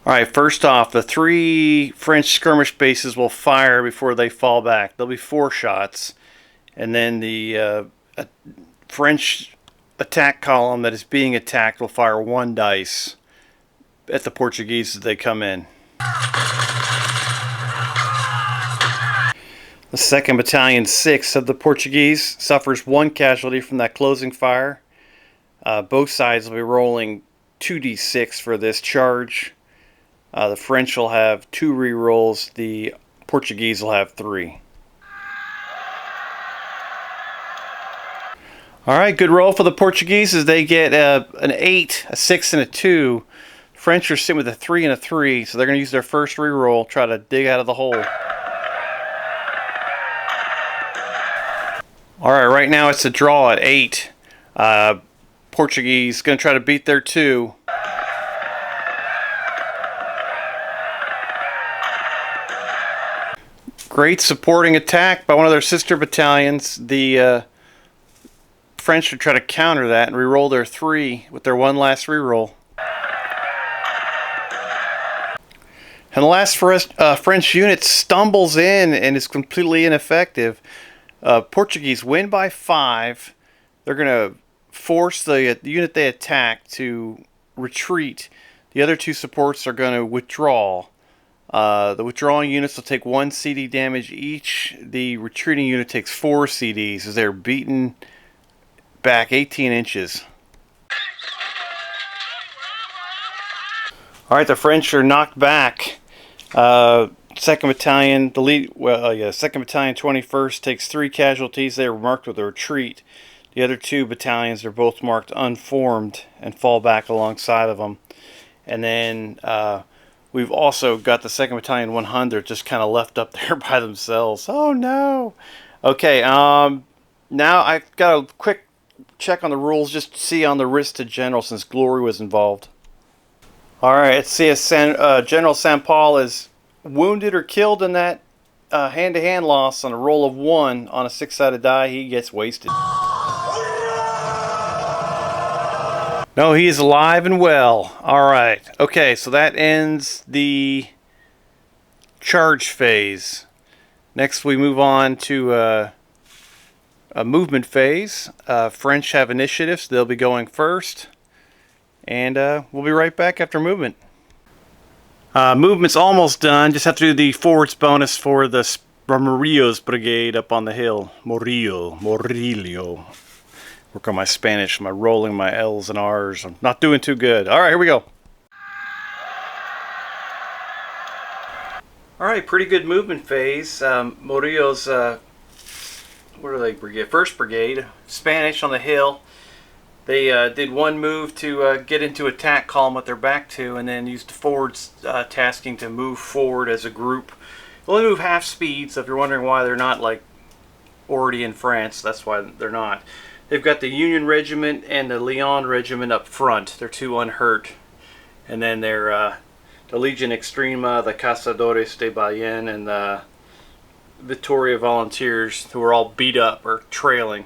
Alright, first off, the 3 French skirmish bases will fire before they fall back. There'll be 4 shots. And then the French attack column that is being attacked will fire 1 dice at the Portuguese as they come in. The 2nd Battalion 6 of the Portuguese suffers 1 casualty from that closing fire. Both sides will be rolling 2d6 for this charge. The French will have 2 rerolls. The Portuguese will have 3. Alright, good roll for the Portuguese as they get an 8, a 6, and a 2. French are sitting with a 3 and a 3, so they're going to use their first reroll, try to dig out of the hole. Alright, right now it's a draw at 8. Portuguese going to try to beat their 2. Great supporting attack by one of their sister battalions. The French would try to counter that and reroll their 3 with their 1 last reroll. And the last French unit stumbles in and is completely ineffective. Portuguese win by 5. They're going to force the unit they attack to retreat. The other 2 supports are going to withdraw. The withdrawing units will take 1 CD damage each. The retreating unit takes 4 CDs as they're beaten back 18 inches. Alright, the French are knocked back. 2nd Battalion, 2nd Battalion 21st takes 3 casualties. They are marked with a retreat. The other 2 battalions are both marked unformed and fall back alongside of them. And then we've also got the 2nd Battalion 100 just kind of left up there by themselves. Oh no! Okay, now I've got a quick check on the rules just to see on the risk to general since glory was involved. Alright, let's see if General San Paul is wounded or killed in that hand-to-hand loss. On a roll of 1 on a 6-sided die, he gets wasted. No, he is alive and well. Alright, okay, so that ends the charge phase. Next we move on to a movement phase. French have initiative, so they'll be going first. And we'll be right back after movement. Movement's almost done. Just have to do the forwards bonus for the Murillo's brigade up on the hill. Murillo. Work on my Spanish, my rolling my L's and R's. I'm not doing too good. Alright, here we go. Alright, pretty good movement phase. Murillo's, what are they, brigade? 1st Brigade, Spanish on the hill. They did 1 move to get into attack column with their back to, and then used the forwards tasking to move forward as a group. They only move half speed, so if you're wondering why they're not like already in France, that's why they're not. They've got the Union Regiment and the Leon Regiment up front. They're two unhurt. And then they're the Legion Extrema, the Cazadores de Ballén, and the Vitoria Volunteers, who are all beat up or trailing.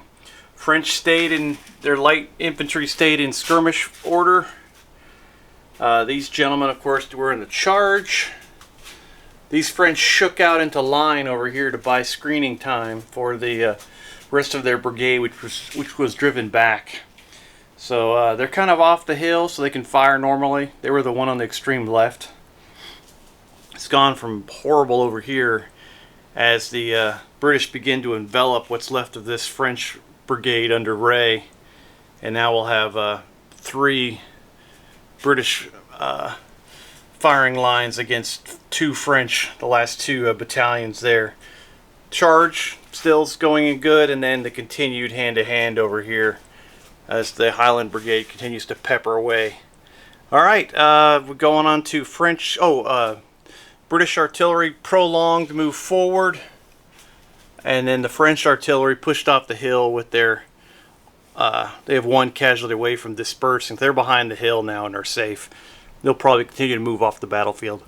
French stayed in, their light infantry stayed in skirmish order. These gentlemen, of course, were in the charge. These French shook out into line over here to buy screening time for the rest of their brigade, which was driven back. So they're kind of off the hill, so they can fire normally. They were the one on the extreme left. It's gone from horrible over here as the British begin to envelop what's left of this French brigade under Ray, and now we'll have 3 British firing lines against 2 French, the last 2 battalions there. Charge still's going in good, and then the continued hand-to-hand over here as the Highland Brigade continues to pepper away. Alright, we're going on to French, British artillery prolonged move forward, and then the French artillery pushed off the hill with their, they have 1 casualty away from dispersing. They're behind the hill now and are safe. They'll probably continue to move off the battlefield.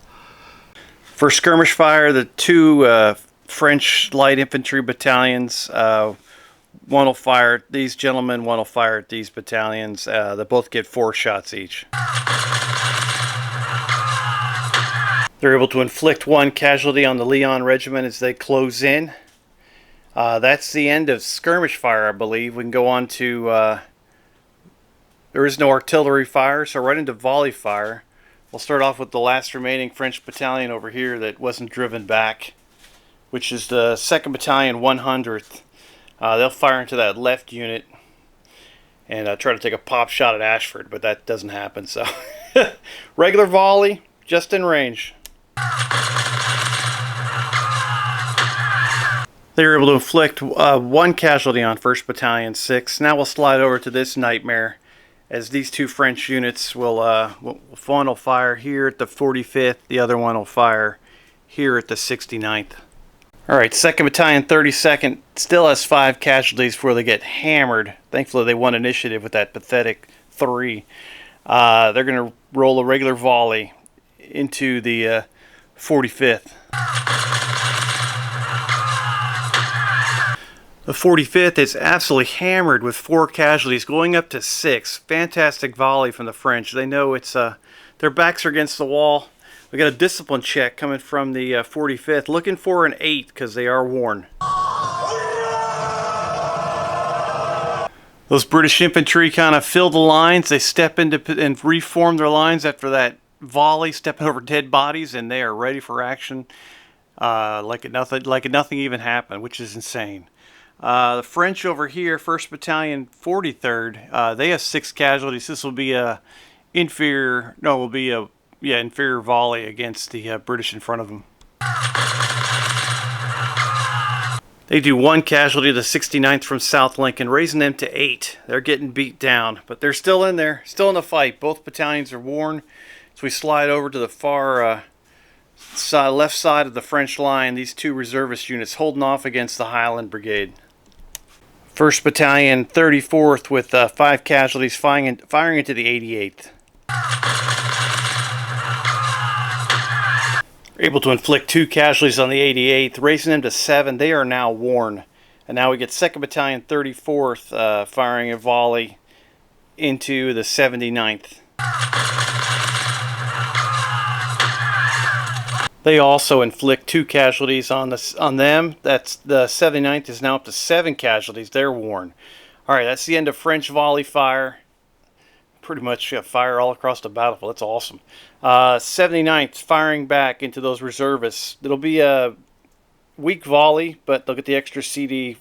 For skirmish fire, the 2 French light infantry battalions, one will fire at these gentlemen, one will fire at these battalions. They both get 4 shots each. They're able to inflict 1 casualty on the Leon Regiment as they close in. That's the end of skirmish fire, I believe. We can go on to... there is no artillery fire, so right into volley fire. We'll start off with the last remaining French battalion over here that wasn't driven back, which is the 2nd Battalion 100th. They'll fire into that left unit and try to take a pop shot at Ashford, but that doesn't happen. So regular volley, just in range. They were able to inflict 1 casualty on 1st Battalion 6. Now we'll slide over to this nightmare, as these 2 French units will, one will fire here at the 45th, the other one will fire here at the 69th. Alright, 2nd Battalion 32nd still has 5 casualties before they get hammered. Thankfully they won initiative with that pathetic 3. They're going to roll a regular volley into the 45th. The 45th is absolutely hammered with 4 casualties, going up to 6. Fantastic volley from the French. They know it's their backs are against the wall. We got a discipline check coming from the 45th, looking for an 8 because they are worn. Those British infantry kind of fill the lines. They step into and reform their lines after that volley, stepping over dead bodies, and they are ready for action like nothing even happened, which is insane. The French over here, 1st Battalion 43rd, they have 6 casualties. This will be a inferior volley against the British in front of them. They do 1 casualty to the 69th from South Lincoln, raising them to 8. They're getting beat down, but they're still in there, still in the fight. Both battalions are worn. So we slide over to the far left side of the French line. These 2 reservist units holding off against the Highland Brigade. 1st Battalion 34th with 5 casualties firing into the 88th. We're able to inflict 2 casualties on the 88th, raising them to 7. They are now worn. And now we get 2nd Battalion 34th firing a volley into the 79th. They also inflict 2 casualties on them. That's the 79th is now up to 7 casualties. They're worn. Alright, that's the end of French volley fire. Pretty much fire all across the battlefield. That's awesome. 79th firing back into those reservists. It'll be a weak volley, but they'll get the extra CD.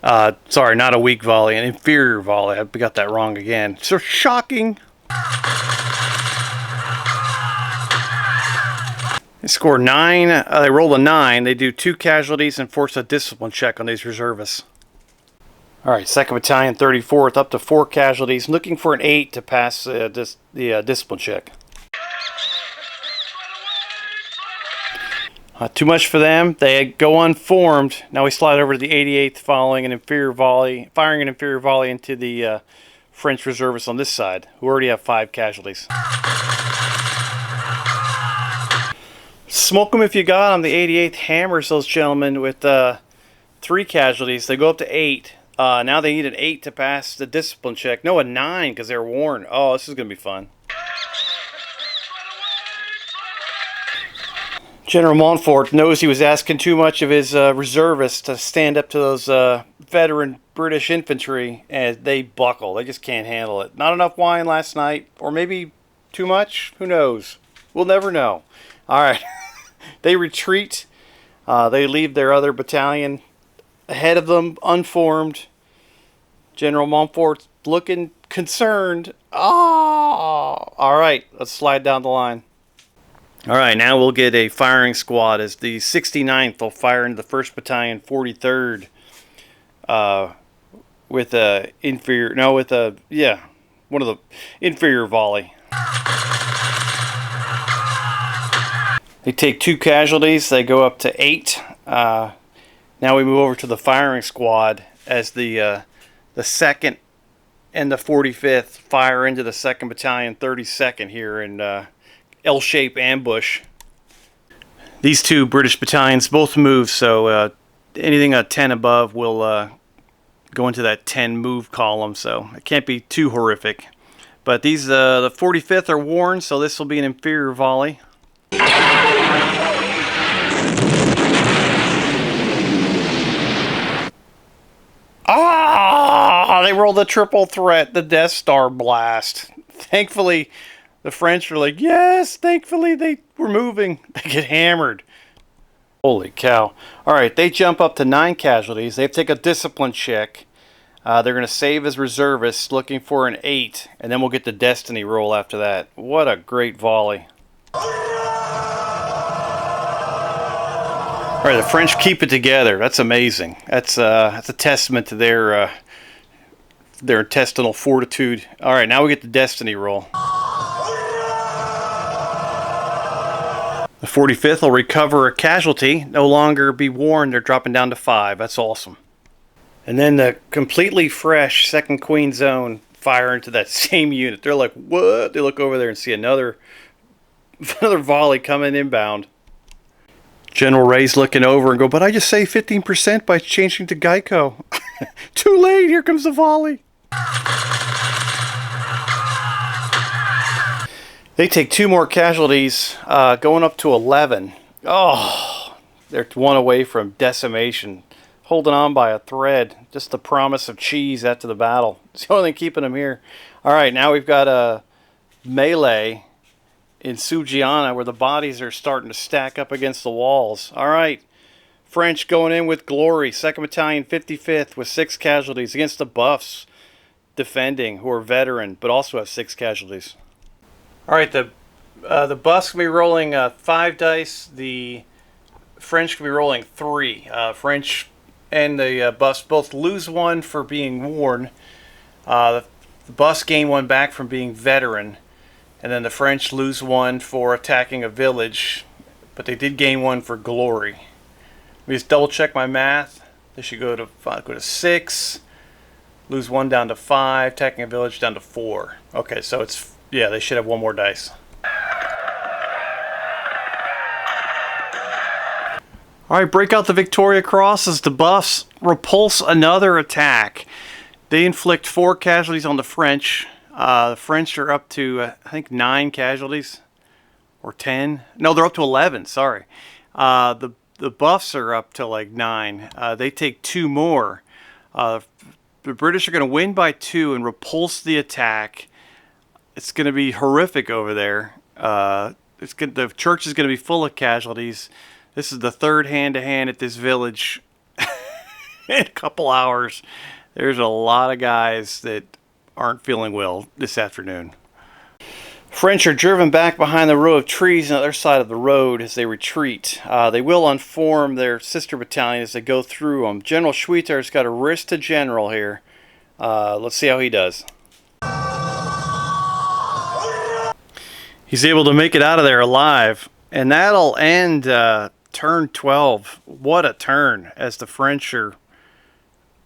Sorry, not a weak volley, an inferior volley. I got that wrong again. So shocking. They score 9. They roll a 9. They do 2 casualties and force a discipline check on these reservists. Alright, 2nd Battalion 34th up to 4 casualties, looking for an 8 to pass the discipline check. Too much for them. They go unformed. Now we slide over to the 88th, firing an inferior volley into the French reservists on this side, who already have 5 casualties. Smoke them if you got them. The 88th hammers those gentlemen with 3 casualties. They go up to 8. Now they need an 8 to pass the discipline check. No, a 9 because they're worn. Oh, this is going to be fun. General Montfort knows he was asking too much of his reservists to stand up to those veteran British infantry, and they buckle. They just can't handle it. Not enough wine last night, or maybe too much? Who knows? We'll never know. All right. They retreat. They leave their other battalion ahead of them, unformed. General Montfort's looking concerned. Oh! All right, let's slide down the line. All right, now we'll get a firing squad as the 69th will fire into the 1st Battalion, 43rd, with a one of the inferior volley. They take 2 casualties. They go up to 8. Now we move over to the firing squad as the 2nd and the 45th fire into the 2nd Battalion, 32nd here in L-shape ambush. These 2 British battalions both move, so anything at 10 above will go into that 10 move column, so it can't be too horrific. But these the 45th are worn, so this will be an inferior volley. Ah! They rolled a triple threat, the Death Star blast. Thankfully, the French are like, yes, thankfully they were moving. They get hammered. Holy cow. All right, they jump up to 9 casualties. They have to take a discipline check. They're going to save as reservists, looking for an 8. And then we'll get the destiny roll after that. What a great volley. All right, the French keep it together. That's amazing. That's a testament to their intestinal fortitude. All right, now we get the destiny roll. The 45th will recover a casualty, no longer be worn. They're dropping down to 5. That's awesome. And then the completely fresh 2nd Queen Zone fire into that same unit. They're like, what? They look over there and see another volley coming inbound. General Ray's looking over and go, but I just saved 15% by changing to Geico. Too late. Here comes the volley. They take 2 more casualties, going up to 11. Oh, they're 1 away from decimation. Holding on by a thread. Just the promise of cheese after the battle. It's the only thing keeping them here. All right, now we've got a melee in Sugiana where the bodies are starting to stack up against the walls. All right, French going in with glory. 2nd Battalion, 55th with 6 casualties against the Buffs defending, who are veteran, but also have 6 casualties. All right, the Buffs can be rolling 5 dice. The French can be rolling 3. French and the Buffs both lose 1 for being worn. The Buffs gain 1 back from being veteran. And then the French lose 1 for attacking a village. But they did gain 1 for glory. Let me just double check my math. They should go to 6. Lose 1 down to 5. Attacking a village down to 4. Okay, so it's... yeah, they should have 1 more dice. Alright, break out the Victoria Cross as the Buffs repulse another attack. They inflict 4 casualties on the French. The French are up to, I think, 9 casualties. Or 10. No, they're up to 11, sorry. The Buffs are up to like 9. They take 2 more. The British are going to win by 2 and repulse the attack. It's going to be horrific over there. The church is going to be full of casualties. This is the 3rd hand-to-hand at this village in a couple hours. There's a lot of guys that aren't feeling well this afternoon. French are driven back behind the row of trees on the other side of the road as they retreat. They will unform their sister battalion as they go through them. General Schwieter's got a wrist to general here. Let's see how he does. He's able to make it out of there alive. And that'll end turn 12. What a turn, as the French are,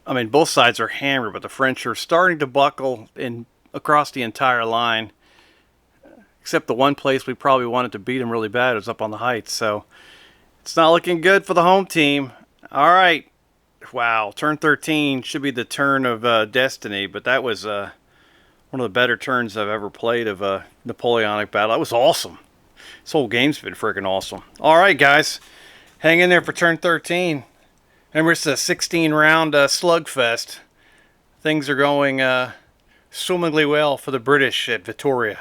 I mean, both sides are hammered, but the French are starting to buckle in across the entire line. Except the one place we probably wanted to beat them really bad was up on the Heights. So it's not looking good for the home team. All right. Wow. Turn 13 should be the turn of destiny, but that was one of the better turns I've ever played of a Napoleonic battle. That was awesome. This whole game's been freaking awesome. All right, guys. Hang in there for turn 13. Remember, it's a 16-round slugfest. Things are going swimmingly well for the British at Vitoria.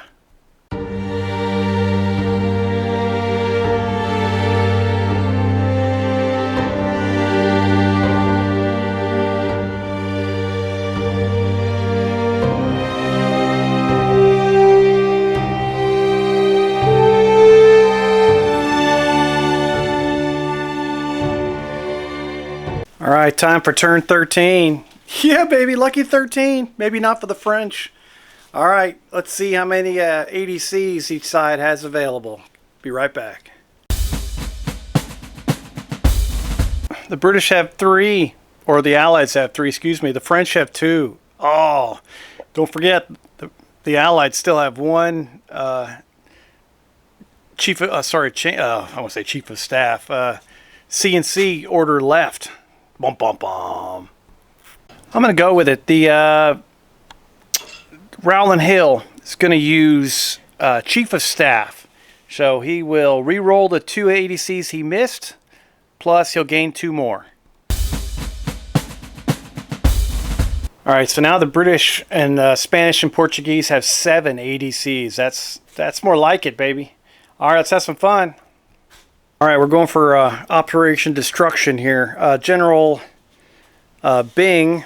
All right, time for turn 13. Yeah, baby, lucky 13. Maybe not for the French. All right, let's see how many ADCs each side has available. Be right back. The British have 3, or the Allies have 3, excuse me. The French have 2. Oh, don't forget, the Allies still have 1 chief of, I want to say chief of staff, CNC order left. Bum, bum, bum. I'm going to go with it. The Rowland Hill is going to use Chief of Staff. So he will re-roll the 2 ADCs he missed, plus he'll gain 2 more. Alright, so now the British and Spanish and Portuguese have 7 ADCs. That's more like it, baby. Alright, let's have some fun. Alright, we're going for Operation Destruction here. General Bing,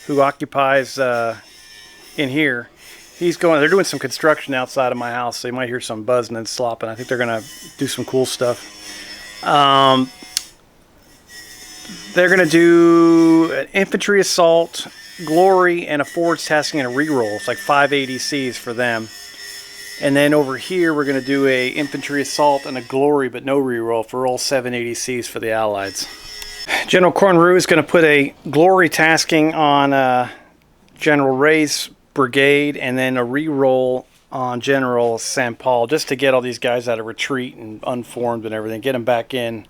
who occupies in here, they're doing some construction outside of my house, so you might hear some buzzing and slopping. I think they're going to do some cool stuff. They're going to do an infantry assault, glory, and a forwards tasking and a reroll. It's like 5 ADCs for them. And then over here, we're going to do a infantry assault and a glory, but no reroll for all 7 ADCs for the Allies. General Cornroo is going to put a glory tasking on General Ray's brigade, and then a reroll on General St. Paul, just to get all these guys out of retreat and unformed and everything, get them back in.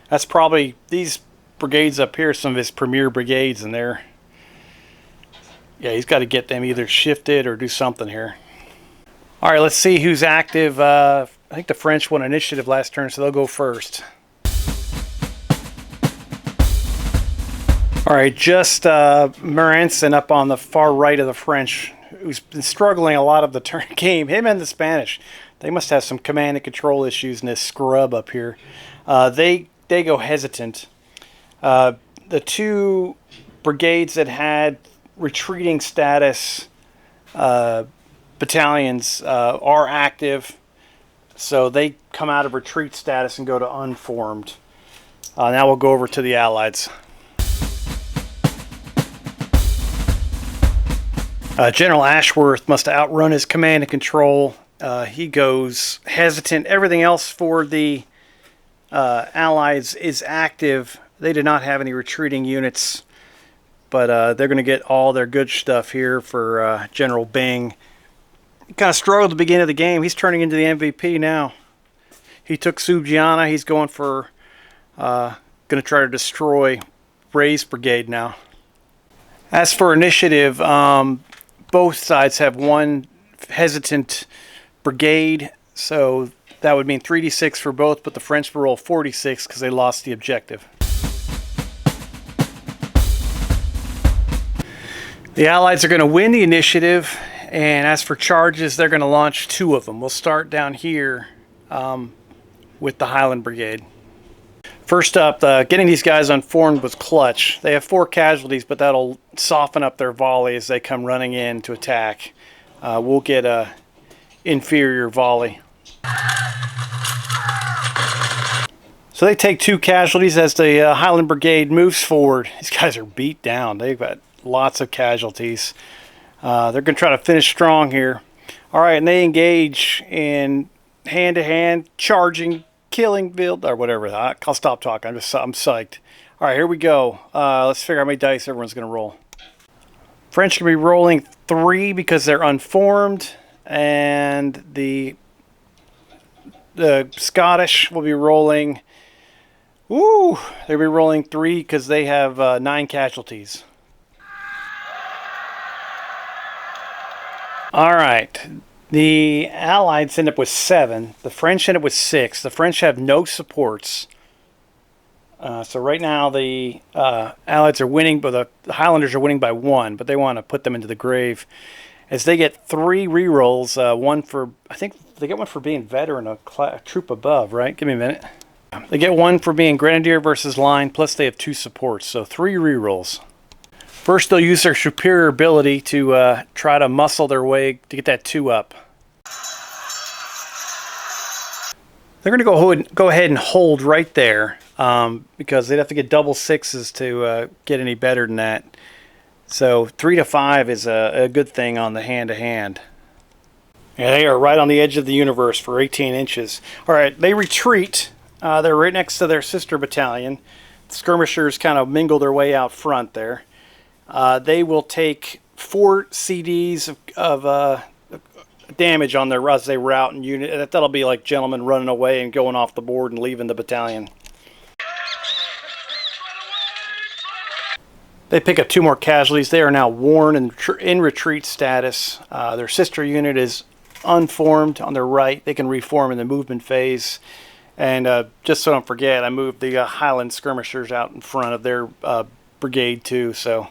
That's probably, these brigades up here, some of his premier brigades, and yeah, he's got to get them either shifted or do something here. All right, let's see who's active. I think the French won initiative last turn, so they'll go first. All right, just Maranson up on the far right of the French, who's been struggling a lot of the turn game. Him and the Spanish, they must have some command and control issues in this scrub up here. They go hesitant. The 2 brigades that had retreating status battalions are active, so they come out of retreat status and go to unformed. Now we'll go over to the Allies. General Ashworth must outrun his command and control. He goes hesitant. Everything else for the Allies is active. They did not have any retreating units, but they're going to get all their good stuff here for General Bing. He kind of struggled at the beginning of the game. He's turning into the MVP now. He took Subgiana. He's going for, going to try to destroy Ray's brigade now. As for initiative, both sides have 1 hesitant brigade, so that would mean 3d6 for both, but the French will roll 46 because they lost the objective. The Allies are going to win the initiative. And as for charges, they're going to launch 2 of them. We'll start down here with the Highland Brigade. First up, getting these guys unformed was clutch. They have 4 casualties, but that'll soften up their volley as they come running in to attack. We'll get a inferior volley. So they take 2 casualties as the Highland Brigade moves forward. These guys are beat down. They've got lots of casualties. They're going to try to finish strong here. All right, and they engage in hand-to-hand charging killing field or whatever. I'll stop talking. I'm psyched. All right, here we go. Let's figure out how many dice everyone's going to roll. French can be rolling 3 because they're unformed, and the Scottish will be rolling. They'll be rolling 3 because they have 9 casualties. All right. The Allies end up with 7. The French end up with 6. The French have no supports. So right now the Allies are winning, but the Highlanders are winning by 1. But they want to put them into the grave, as they get 3 rerolls. One for, I think they get one for being veteran, a troop above. Right? Give me a minute. They get 1 for being grenadier versus line. Plus they have 2 supports, so 3 rerolls. First, they'll use their superior ability to try to muscle their way to get that 2 up. They're going to go ahead and hold right there because they'd have to get double 6s to get any better than that. So 3 to 5 is a good thing on the hand-to-hand. Yeah, they are right on the edge of the universe for 18 inches. All right, they retreat. They're right next to their sister battalion. The skirmishers kind of mingle their way out front there. They will take 4 CDs of damage on their as they rout and unit. That'll be like gentlemen running away and going off the board and leaving the battalion. They pick up 2 more casualties. They are now worn and in retreat status. Their sister unit is unformed on their right. They can reform in the movement phase. And just so I don't forget, I moved the Highland skirmishers out in front of their brigade too. So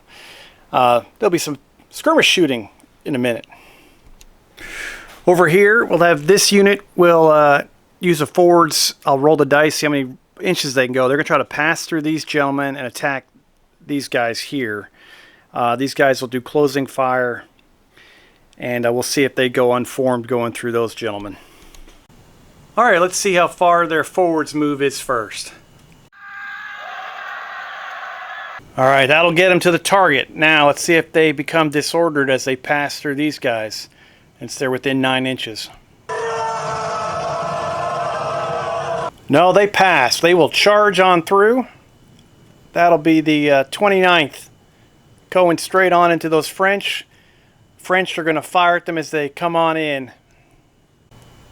there'll be some skirmish shooting in a minute. Over here, we'll have this unit will use the forwards. I'll roll the dice, see how many inches they can go. They're going to try to pass through these gentlemen and attack these guys here. These guys will do closing fire, and we'll see if they go unformed going through those gentlemen. All right, let's see how far their forwards move is first. All right, that'll get them to the target. Now, let's see if they become disordered as they pass through these guys, since they're within 9 inches. No, they pass. They will charge on through. That'll be the 29th. Going straight on into those French. French are going to fire at them as they come on in.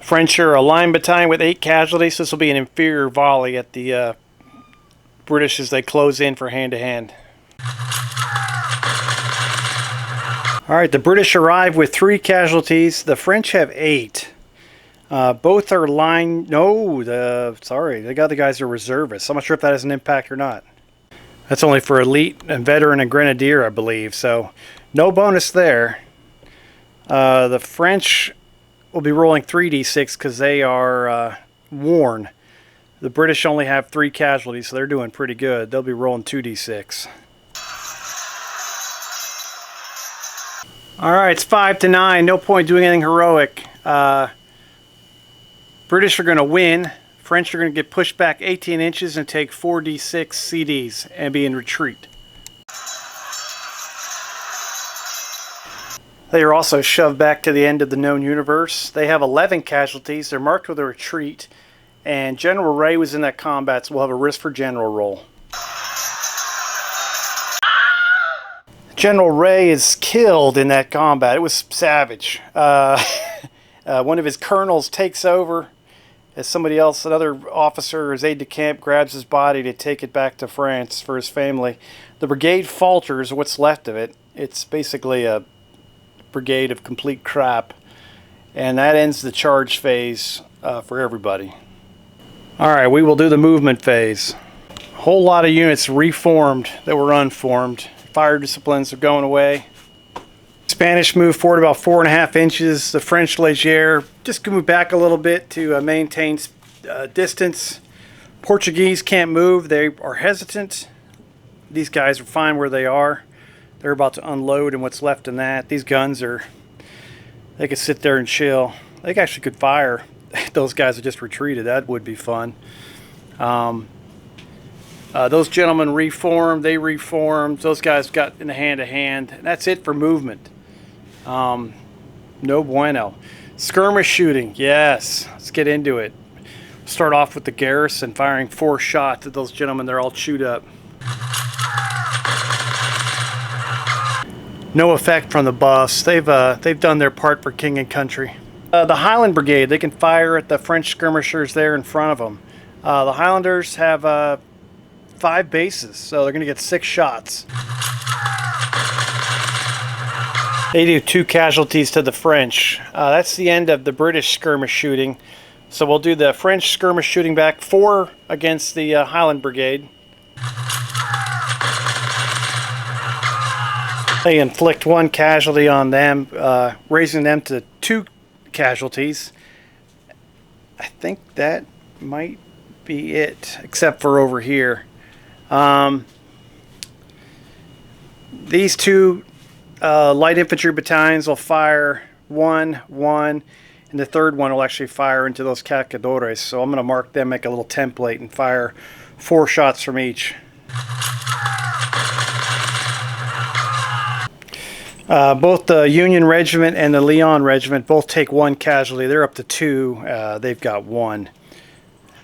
French are a line battalion with 8 casualties. This will be an inferior volley at the British as they close in for hand-to-hand. All right, the British arrive with 3 casualties. The French have 8. Both are line... No, sorry, they got the guys who are reservists. I'm not sure if that has an impact or not. That's only for elite and veteran and grenadier, I believe. So no bonus there. The French will be rolling 3d6 because they are worn. The British only have 3 casualties, so they're doing pretty good. They'll be rolling 2d6. All right, it's 5 to 9. No point doing anything heroic. British are going to win. French are going to get pushed back 18 inches and take 4d6 CDs and be in retreat. They are also shoved back to the end of the known universe. They have 11 casualties. They're marked with a retreat. And General Ray was in that combat, so we'll have a risk for general roll. General Ray is killed in that combat. It was savage. One of his colonels takes over as somebody else, another officer, his aide-de-camp, grabs his body to take it back to France for his family. The brigade falters, what's left of it. It's basically a brigade of complete crap. And that ends the charge phase for everybody. Alright, we will do the movement phase. A whole lot of units reformed that were unformed. Fire disciplines are going away. Spanish move forward about 4.5 inches. The French Léger just move back a little bit to maintain distance. Portuguese can't move. They are hesitant. These guys are fine where they are. They're about to unload, and what's left in that. These guns are, they could sit there and chill. They actually could fire. Those guys have just retreated. That would be fun. Those gentlemen reformed. They reformed. Those guys got in the hand-to-hand. That's it for movement. No bueno. Skirmish shooting. Yes. Let's get into it. Start off with the garrison, firing 4 shots at those gentlemen. They're all chewed up. No effect from the buffs. They've done their part for king and country. The Highland Brigade, they can fire at the French skirmishers there in front of them. The Highlanders have 5 bases, so they're going to get 6 shots. They do 2 casualties to the French. That's the end of the British skirmish shooting. So we'll do the French skirmish shooting back, 4 against the Highland Brigade. They inflict 1 casualty on them, raising them to 2 casualties. I think that might be it, except for over here. These 2 light infantry battalions will fire 1, and the 3rd one will actually fire into those cacadores. So I'm going to mark them, make a little template, and fire 4 shots from each. Both the Union Regiment and the Leon Regiment both take 1 casualty. They're up to 2. They've got 1. All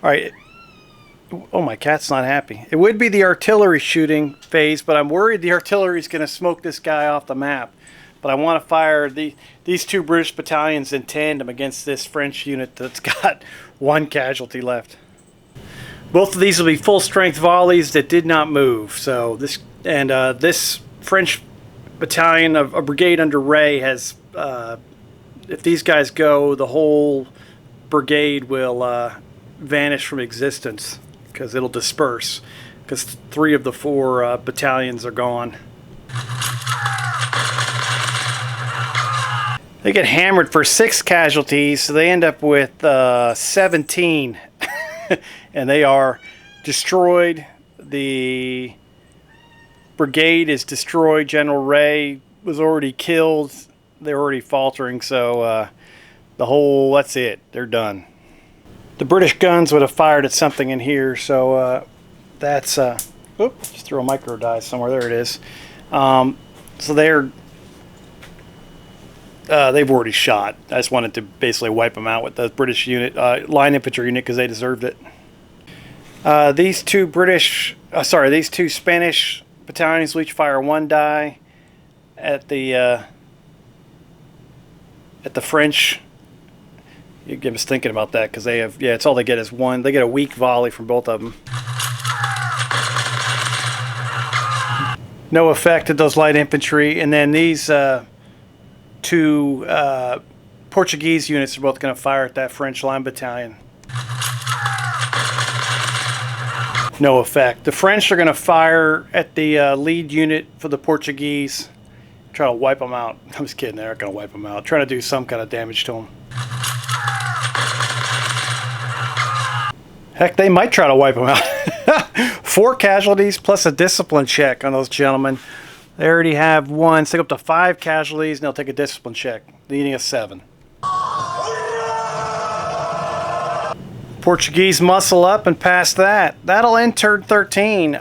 right. Oh, my cat's not happy. It would be the artillery shooting phase, but I'm worried the artillery is going to smoke this guy off the map. But I want to fire these 2 British battalions in tandem against this French unit that's got 1 casualty left. Both of these will be full-strength volleys that did not move. So this French battalion of a brigade under Ray has, if these guys go, the whole brigade will vanish from existence because it'll disperse because 3 of the 4 battalions are gone. They get hammered for 6 casualties, so they end up with 17. And they are destroyed. The brigade is destroyed. General Ray was already killed. They're already faltering, so that's it. They're done. The British guns would have fired at something in here, so that's... just threw a micro die somewhere. There it is. So they've already shot. I just wanted to basically wipe them out with the British unit, line infantry unit, because they deserved it. These 2 Spanish battalions will each fire 1 die at the French. You get us thinking about that because they have, it's all they get is 1. They get a weak volley from both of them. No effect at those light infantry, and then these 2 Portuguese units are both going to fire at that French line battalion. No effect. The French are going to fire at the lead unit for the Portuguese. Try to wipe them out. I'm just kidding. They're not going to wipe them out. Trying to do some kind of damage to them. Heck, they might try to wipe them out. 4 casualties plus a discipline check on those gentlemen. They already have 1. So they go up to 5 casualties, and they'll take a discipline check, needing a 7. Portuguese muscle up and pass that. That'll end turn 13.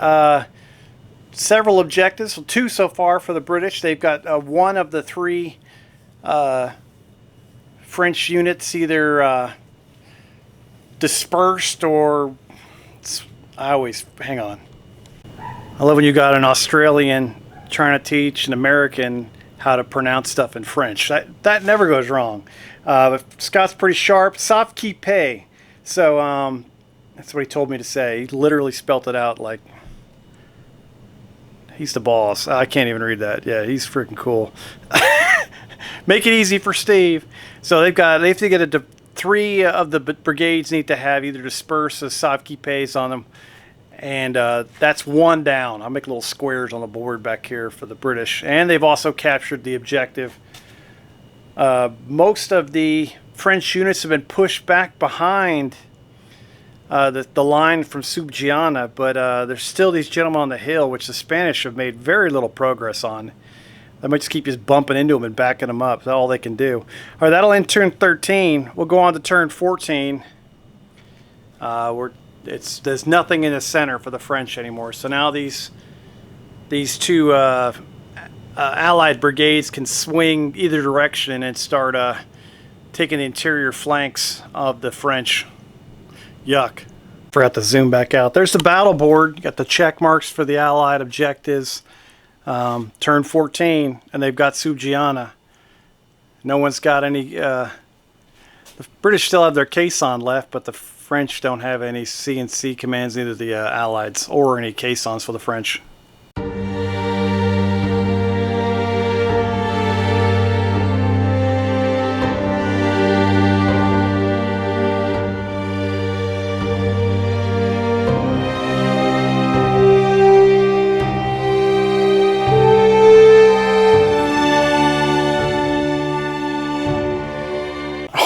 Several objectives, 2 so far for the British. They've got 1 of the 3 French units either dispersed or... hang on. I love when you got an Australian trying to teach an American how to pronounce stuff in French. That never goes wrong. But Scott's pretty sharp. Soft key pay. So that's what he told me to say. He literally spelt it out like he's the boss. I can't even read that. Yeah, he's freaking cool. Make it easy for Steve. So they have to get 3 of the brigades need to have either disperse or soft key pays on them. And that's 1 down. I'll make little squares on the board back here for the British. And they've also captured the objective. Most of the French units have been pushed back behind the line from Subgiana, but there's still these gentlemen on the hill, which the Spanish have made very little progress on. They might just keep just bumping into them and backing them up. That's all they can do. All right, that'll end turn 13. We'll go on to turn 14. There's nothing in the center for the French anymore. So now these 2 Allied brigades can swing either direction and start taking the interior flanks of the French Yuck. Forgot to zoom back out. There's the battle board. You got the check marks for the Allied objectives. Turn 14, and they've got Sugiana. No one's got any... the British still have their caisson left, but the French don't have any C&C commands, neither the Allies, or any caissons for the French.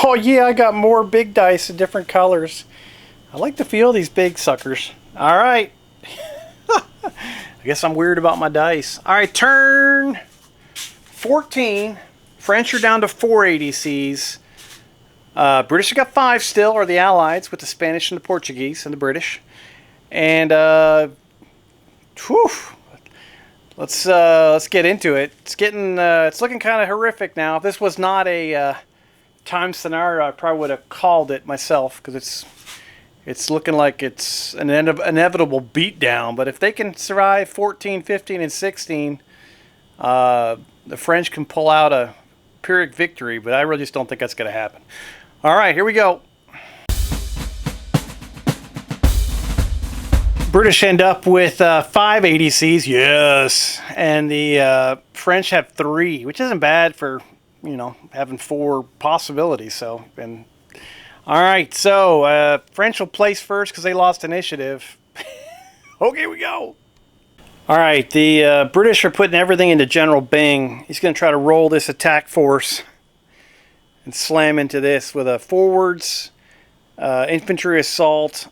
Oh yeah, I got more big dice in different colors. I like the feel of these big suckers. Alright. I guess I'm weird about my dice. Alright, turn 14. French are down to 4 ADCs. British have got 5 still, or the Allies, with the Spanish and the Portuguese and the British. And whew, let's get into it. It's looking kind of horrific now. If this was not a time scenario, I probably would have called it myself, because it's looking like it's an inevitable beatdown. But if they can survive 14, 15, and 16, the French can pull out a Pyrrhic victory, but I really just don't think that's going to happen. All right, here we go. British end up with 5 ADCs, yes, and the French have 3, which isn't bad for, you know, having 4 possibilities. So, and all right, so French will place first because they lost initiative. Okay, we go. All right, the British are putting everything into General Bing. He's going to try to roll this attack force and slam into this with a forwards, infantry assault,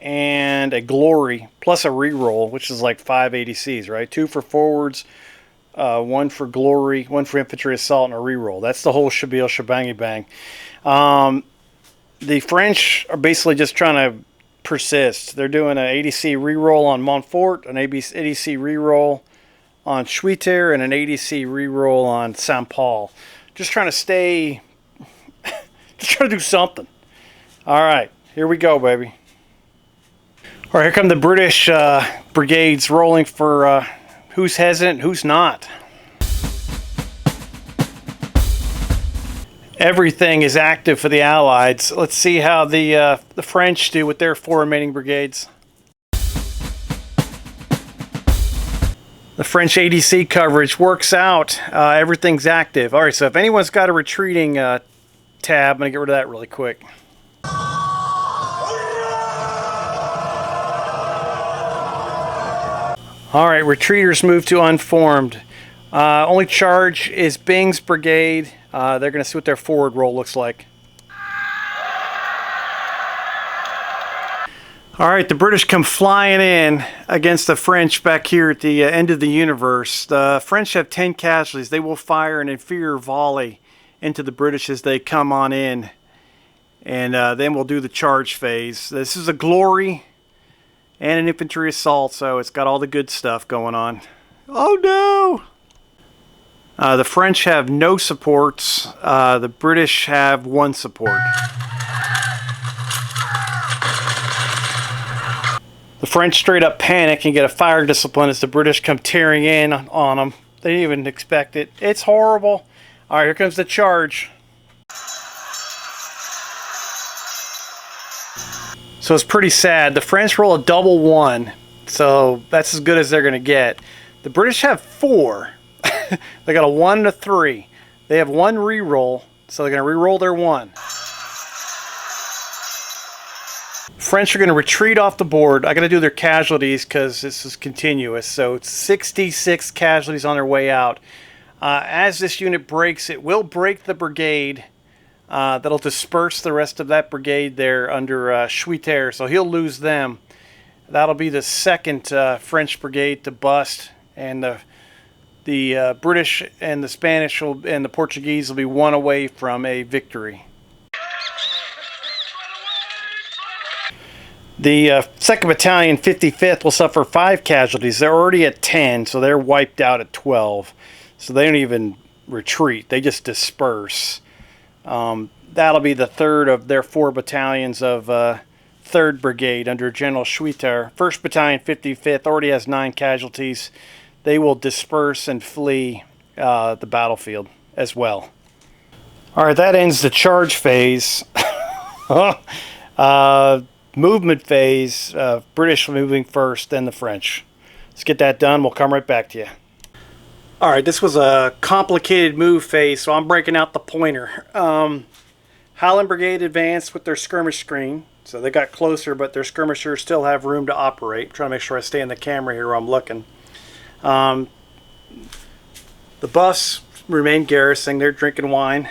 and a glory, plus a reroll, which is like 5 ADCs, right? 2 for forwards, 1 for glory, 1 for infantry assault, and a reroll. That's the whole shabil shebangy bang. The French are basically just trying to persist. They're doing an ADC reroll on Montfort, an ADC reroll on Schwitter, and an ADC reroll on Saint Paul. Just trying to stay, just trying to do something. All right, here we go, baby. All right, here come the British brigades rolling for who's hesitant, who's not. Everything is active for the Allies. Let's see how the French do with their 4 remaining brigades. The French ADC coverage works out. Everything's active. All right, so if anyone's got a retreating tab, I'm going to get rid of that really quick. All right, retreaters move to unformed. Only charge is Bing's brigade. They're going to see what their forward roll looks like. All right, the British come flying in against the French back here at the end of the universe. The French have 10 casualties. They will fire an inferior volley into the British as they come on in. And then we'll do the charge phase. This is a glory and an infantry assault, so it's got all the good stuff going on. Oh no! The French have no supports. The British have 1 support. The French straight up panic and get a fire discipline as the British come tearing in on them. They didn't even expect it. It's horrible. All right, here comes the charge. So it's pretty sad. The French roll a double 1, so that's as good as they're going to get. The British have 4. They got a 1 and a 3. They have 1 reroll, so they're going to reroll their 1. French are going to retreat off the board. I got to do their casualties because this is continuous. So it's 66 casualties on their way out. As this unit breaks, it will break the brigade. That'll disperse the rest of that brigade there under Schwitter, so he'll lose them. That'll be the 2nd French brigade to bust, and the British and the Spanish and the Portuguese will be 1 away from a victory. The 2nd Battalion, 55th, will suffer 5 casualties. They're already at 10, so they're wiped out at 12. So they don't even retreat. They just disperse. That'll be the 3rd of their 4 battalions of 3rd Brigade under General Schwitter. 1st Battalion, 55th, already has 9 casualties. They will disperse and flee the battlefield as well. All right, that ends the charge phase. Movement phase, British moving first, then the French. Let's get that done. We'll come right back to you. All right, this was a complicated move phase, so I'm breaking out the pointer. Highland Brigade advanced with their skirmish screen. So they got closer, but their skirmishers still have room to operate. I'm trying to make sure I stay in the camera here where I'm looking. The buffs remain garrisoning. They're drinking wine.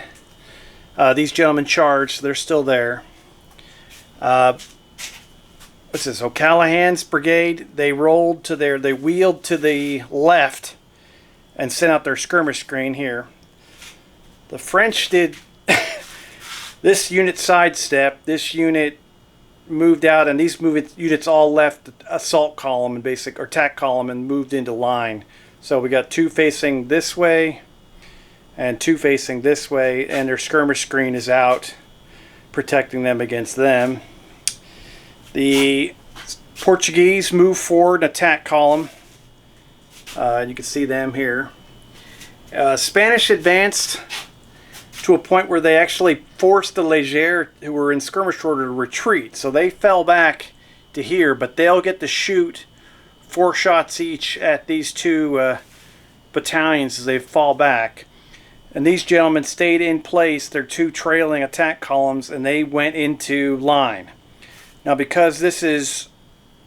These gentlemen charged, so they're still there. What's this? O'Callahan's brigade. They wheeled to the left and sent out their skirmish screen here. The French did this unit sidestep. This unit moved out, and these units all left the assault column and attack column and moved into line. So we got 2 facing this way and 2 facing this way, and their skirmish screen is out, protecting them against them. The Portuguese move forward, attack column. You can see them here. Spanish advanced to a point where they actually forced the Légers, who were in skirmish order, to retreat. So they fell back to here, but they'll get to shoot 4 shots each at these 2 battalions as they fall back. And these gentlemen stayed in place, their 2 trailing attack columns, and they went into line. Now, because this is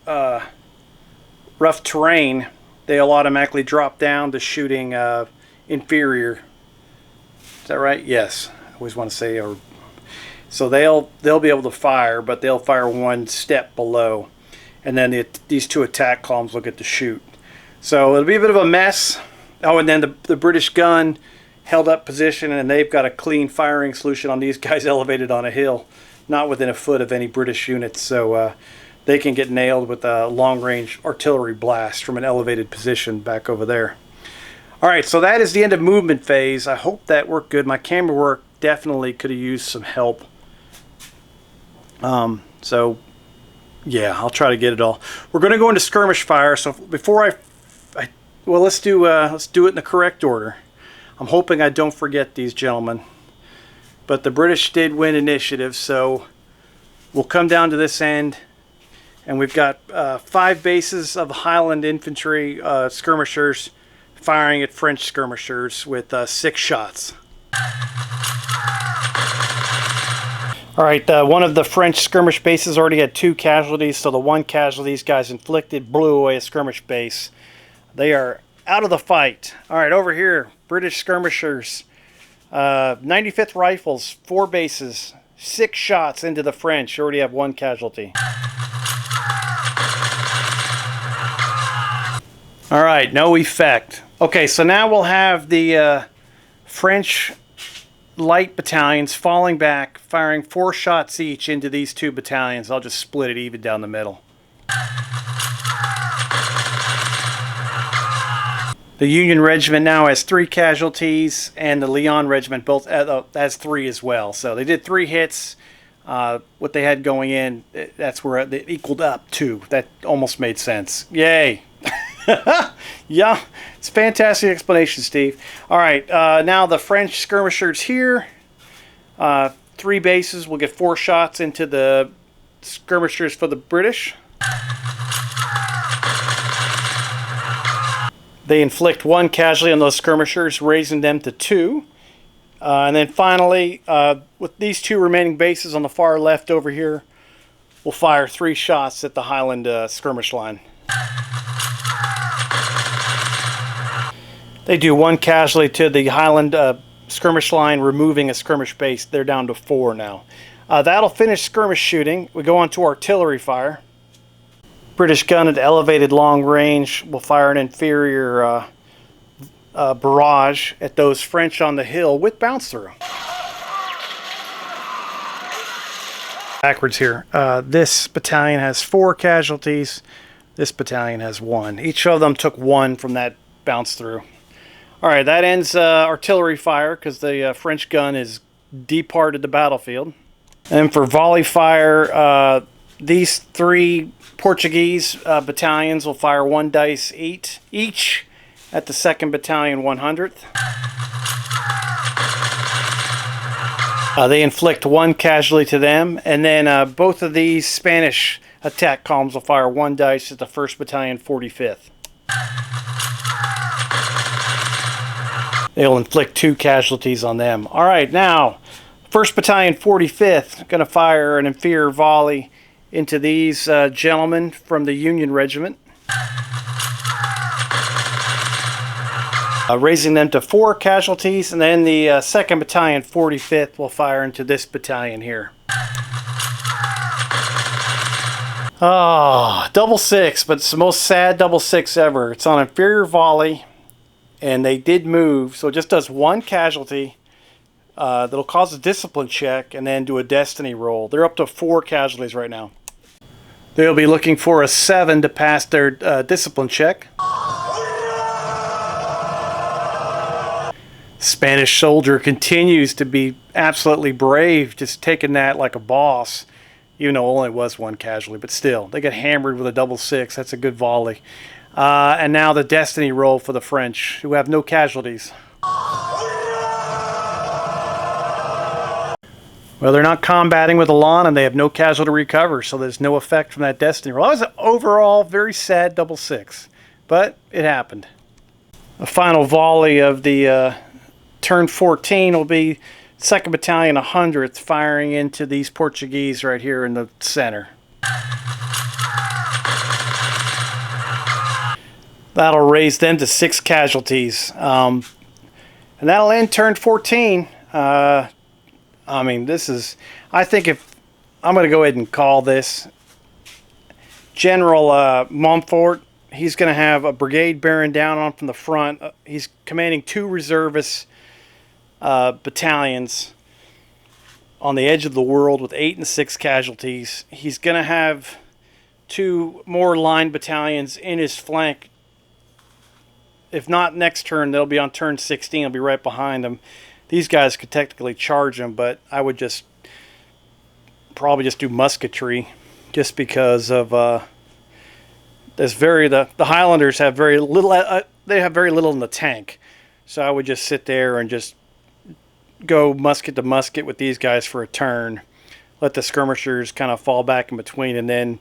rough terrain, they'll automatically drop down to shooting inferior. Is that right? Yes. I always want to say. So they'll be able to fire, but they'll fire 1 step below, and then these 2 attack columns will get to shoot. So it'll be a bit of a mess. Oh, and then the British gun held up position, and they've got a clean firing solution on these guys elevated on a hill, not within a foot of any British units. So they can get nailed with a long-range artillery blast from an elevated position back over there. All right, so that is the end of movement phase. I hope that worked good. My camera work definitely could have used some help. So yeah, I'll try to get it all. We're going to go into skirmish fire. So before well, let's do it in the correct order. I'm hoping I don't forget these gentlemen. But the British did win initiative, so we'll come down to this end. And we've got 5 bases of Highland infantry skirmishers firing at French skirmishers with 6 shots. All right, one of the French skirmish bases already had 2 casualties, so the 1 casualty these guys inflicted blew away a skirmish base. They are out of the fight. All right, over here, British skirmishers. 95th Rifles, 4 bases, 6 shots into the French. Already have 1 casualty. All right, no effect. Okay, so now we'll have the French light battalions falling back, firing 4 shots each into these 2 battalions. I'll just split it even down the middle. The Union Regiment now has 3 casualties, and the Lyon Regiment both has 3 as well. So they did 3 hits. What they had going in, that's where it equaled up to. That almost made sense. Yay! Yeah, it's a fantastic explanation, Steve. All right, now the French skirmishers here. 3 bases will get 4 shots into the skirmishers for the British. They inflict 1 casualty on those skirmishers, raising them to 2. And then finally, with these 2 remaining bases on the far left over here, we'll fire 3 shots at the Highland skirmish line. They do 1 casualty to the Highland skirmish line, removing a skirmish base. They're down to 4 now. That'll finish skirmish shooting. We go on to artillery fire. British gun at elevated long range will fire an inferior barrage at those French on the hill with bounce through. Backwards here. This battalion has 4 casualties. This battalion has 1. Each of them took 1 from that bounce through. All right, that ends artillery fire because the French gun is departed the battlefield. And for volley fire, These three Portuguese battalions will fire 1 dice each at the 2nd Battalion 100th. They inflict 1 casualty to them, and then both of these Spanish attack columns will fire 1 dice at the 1st Battalion 45th. They'll inflict 2 casualties on them. All right, now 1st Battalion 45th going to fire an inferior volley into these gentlemen from the Union Regiment, raising them to 4 casualties, and then the 2nd Battalion 45th will fire into this battalion here. Oh, double 6, but it's the most sad double 6 ever. It's on inferior volley, and they did move, so it just does 1 casualty. That'll cause a discipline check, and then do a destiny roll. They're up to 4 casualties right now. They'll be looking for a 7 to pass their discipline check. Spanish soldier continues to be absolutely brave, just taking that like a boss, even though it only was 1 casualty, but still, they get hammered with a double 6. That's a good volley. And now the destiny roll for the French, who have no casualties. Well, they're not combating with Elan, and they have no casualty to recover, so there's no effect from that destiny roll. That was an overall very sad double 6, but it happened. A final volley of the turn 14 will be 2nd Battalion 100th firing into these Portuguese right here in the center. That'll raise them to 6 casualties. And that'll end turn 14. I mean, this is... I think if... I'm going to go ahead and call this. General Montfort, he's going to have a brigade bearing down on from the front. He's commanding 2 reservist battalions on the edge of the world with 8 and 6 casualties. He's going to have 2 more line battalions in his flank. If not next turn, they'll be on turn 16. I'll be right behind him. These guys could technically charge him, but I would just probably just do musketry, just because of the Highlanders have very little. They have very little in the tank, so I would just sit there and just go musket to musket with these guys for a turn. Let the skirmishers kind of fall back in between, and then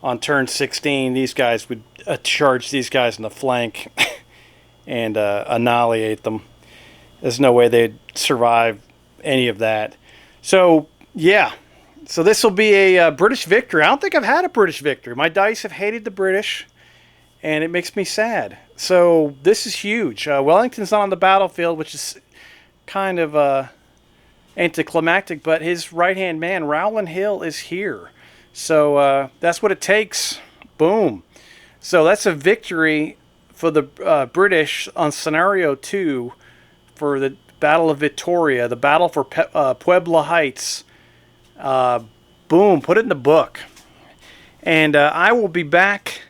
on turn 16, these guys would charge these guys in the flank and annihilate them. There's no way they'd survive any of that. So, yeah. So this will be a British victory. I don't think I've had a British victory. My dice have hated the British, and it makes me sad. So this is huge. Wellington's not on the battlefield, which is kind of anticlimactic, but his right-hand man, Rowland Hill, is here. So that's what it takes. Boom. So that's a victory for the British on Scenario 2 for the Battle of Vitoria, the battle for Puebla Heights. Boom, put it in the book. And I will be back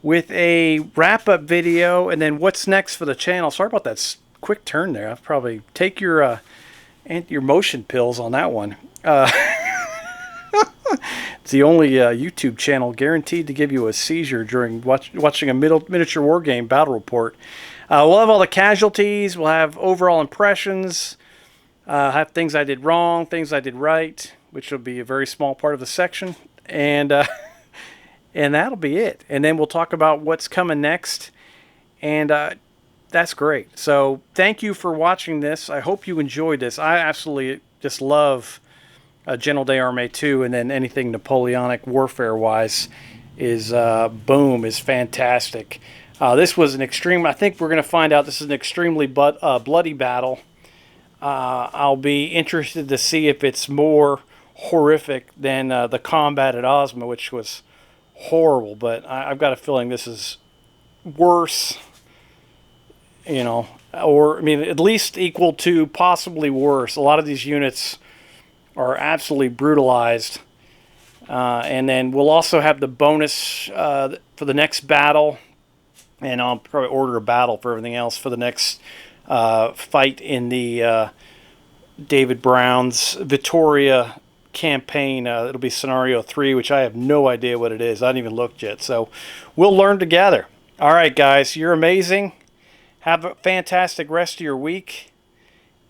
with a wrap-up video, and then what's next for the channel. Sorry about that quick turn there. I'll probably take your motion pills on that one. It's the only YouTube channel guaranteed to give you a seizure during watching a miniature war game battle report. We'll have all the casualties. We'll have overall impressions. Have things I did wrong, things I did right, which will be a very small part of the section. And that'll be it. And then we'll talk about what's coming next. And that's great. So thank you for watching this. I hope you enjoyed this. I absolutely just love General d'Armée 2, and then anything Napoleonic warfare-wise is fantastic. This was an extreme... I think we're going to find out this is an extremely bloody battle. I'll be interested to see if it's more horrific than the combat at Osma, which was horrible. But I've got a feeling this is worse, or, I mean, at least equal to, possibly worse. A lot of these units are absolutely brutalized. And then we'll also have the bonus for the next battle. And I'll probably order a battle for everything else for the next fight in the David Brown's Vitoria campaign. It'll be scenario 3, which I have no idea what it is. I haven't even looked yet. So we'll learn together. All right, guys, you're amazing. Have a fantastic rest of your week.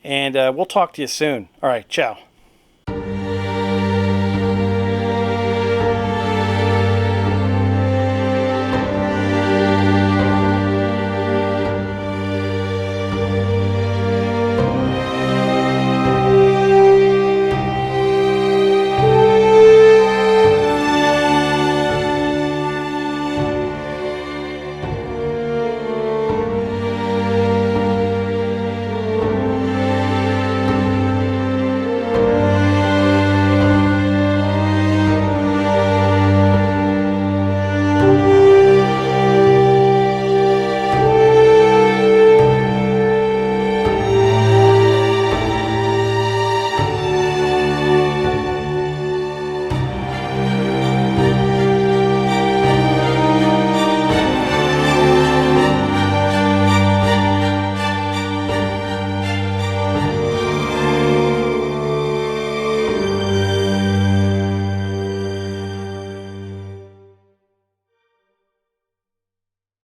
And we'll talk to you soon. All right, ciao.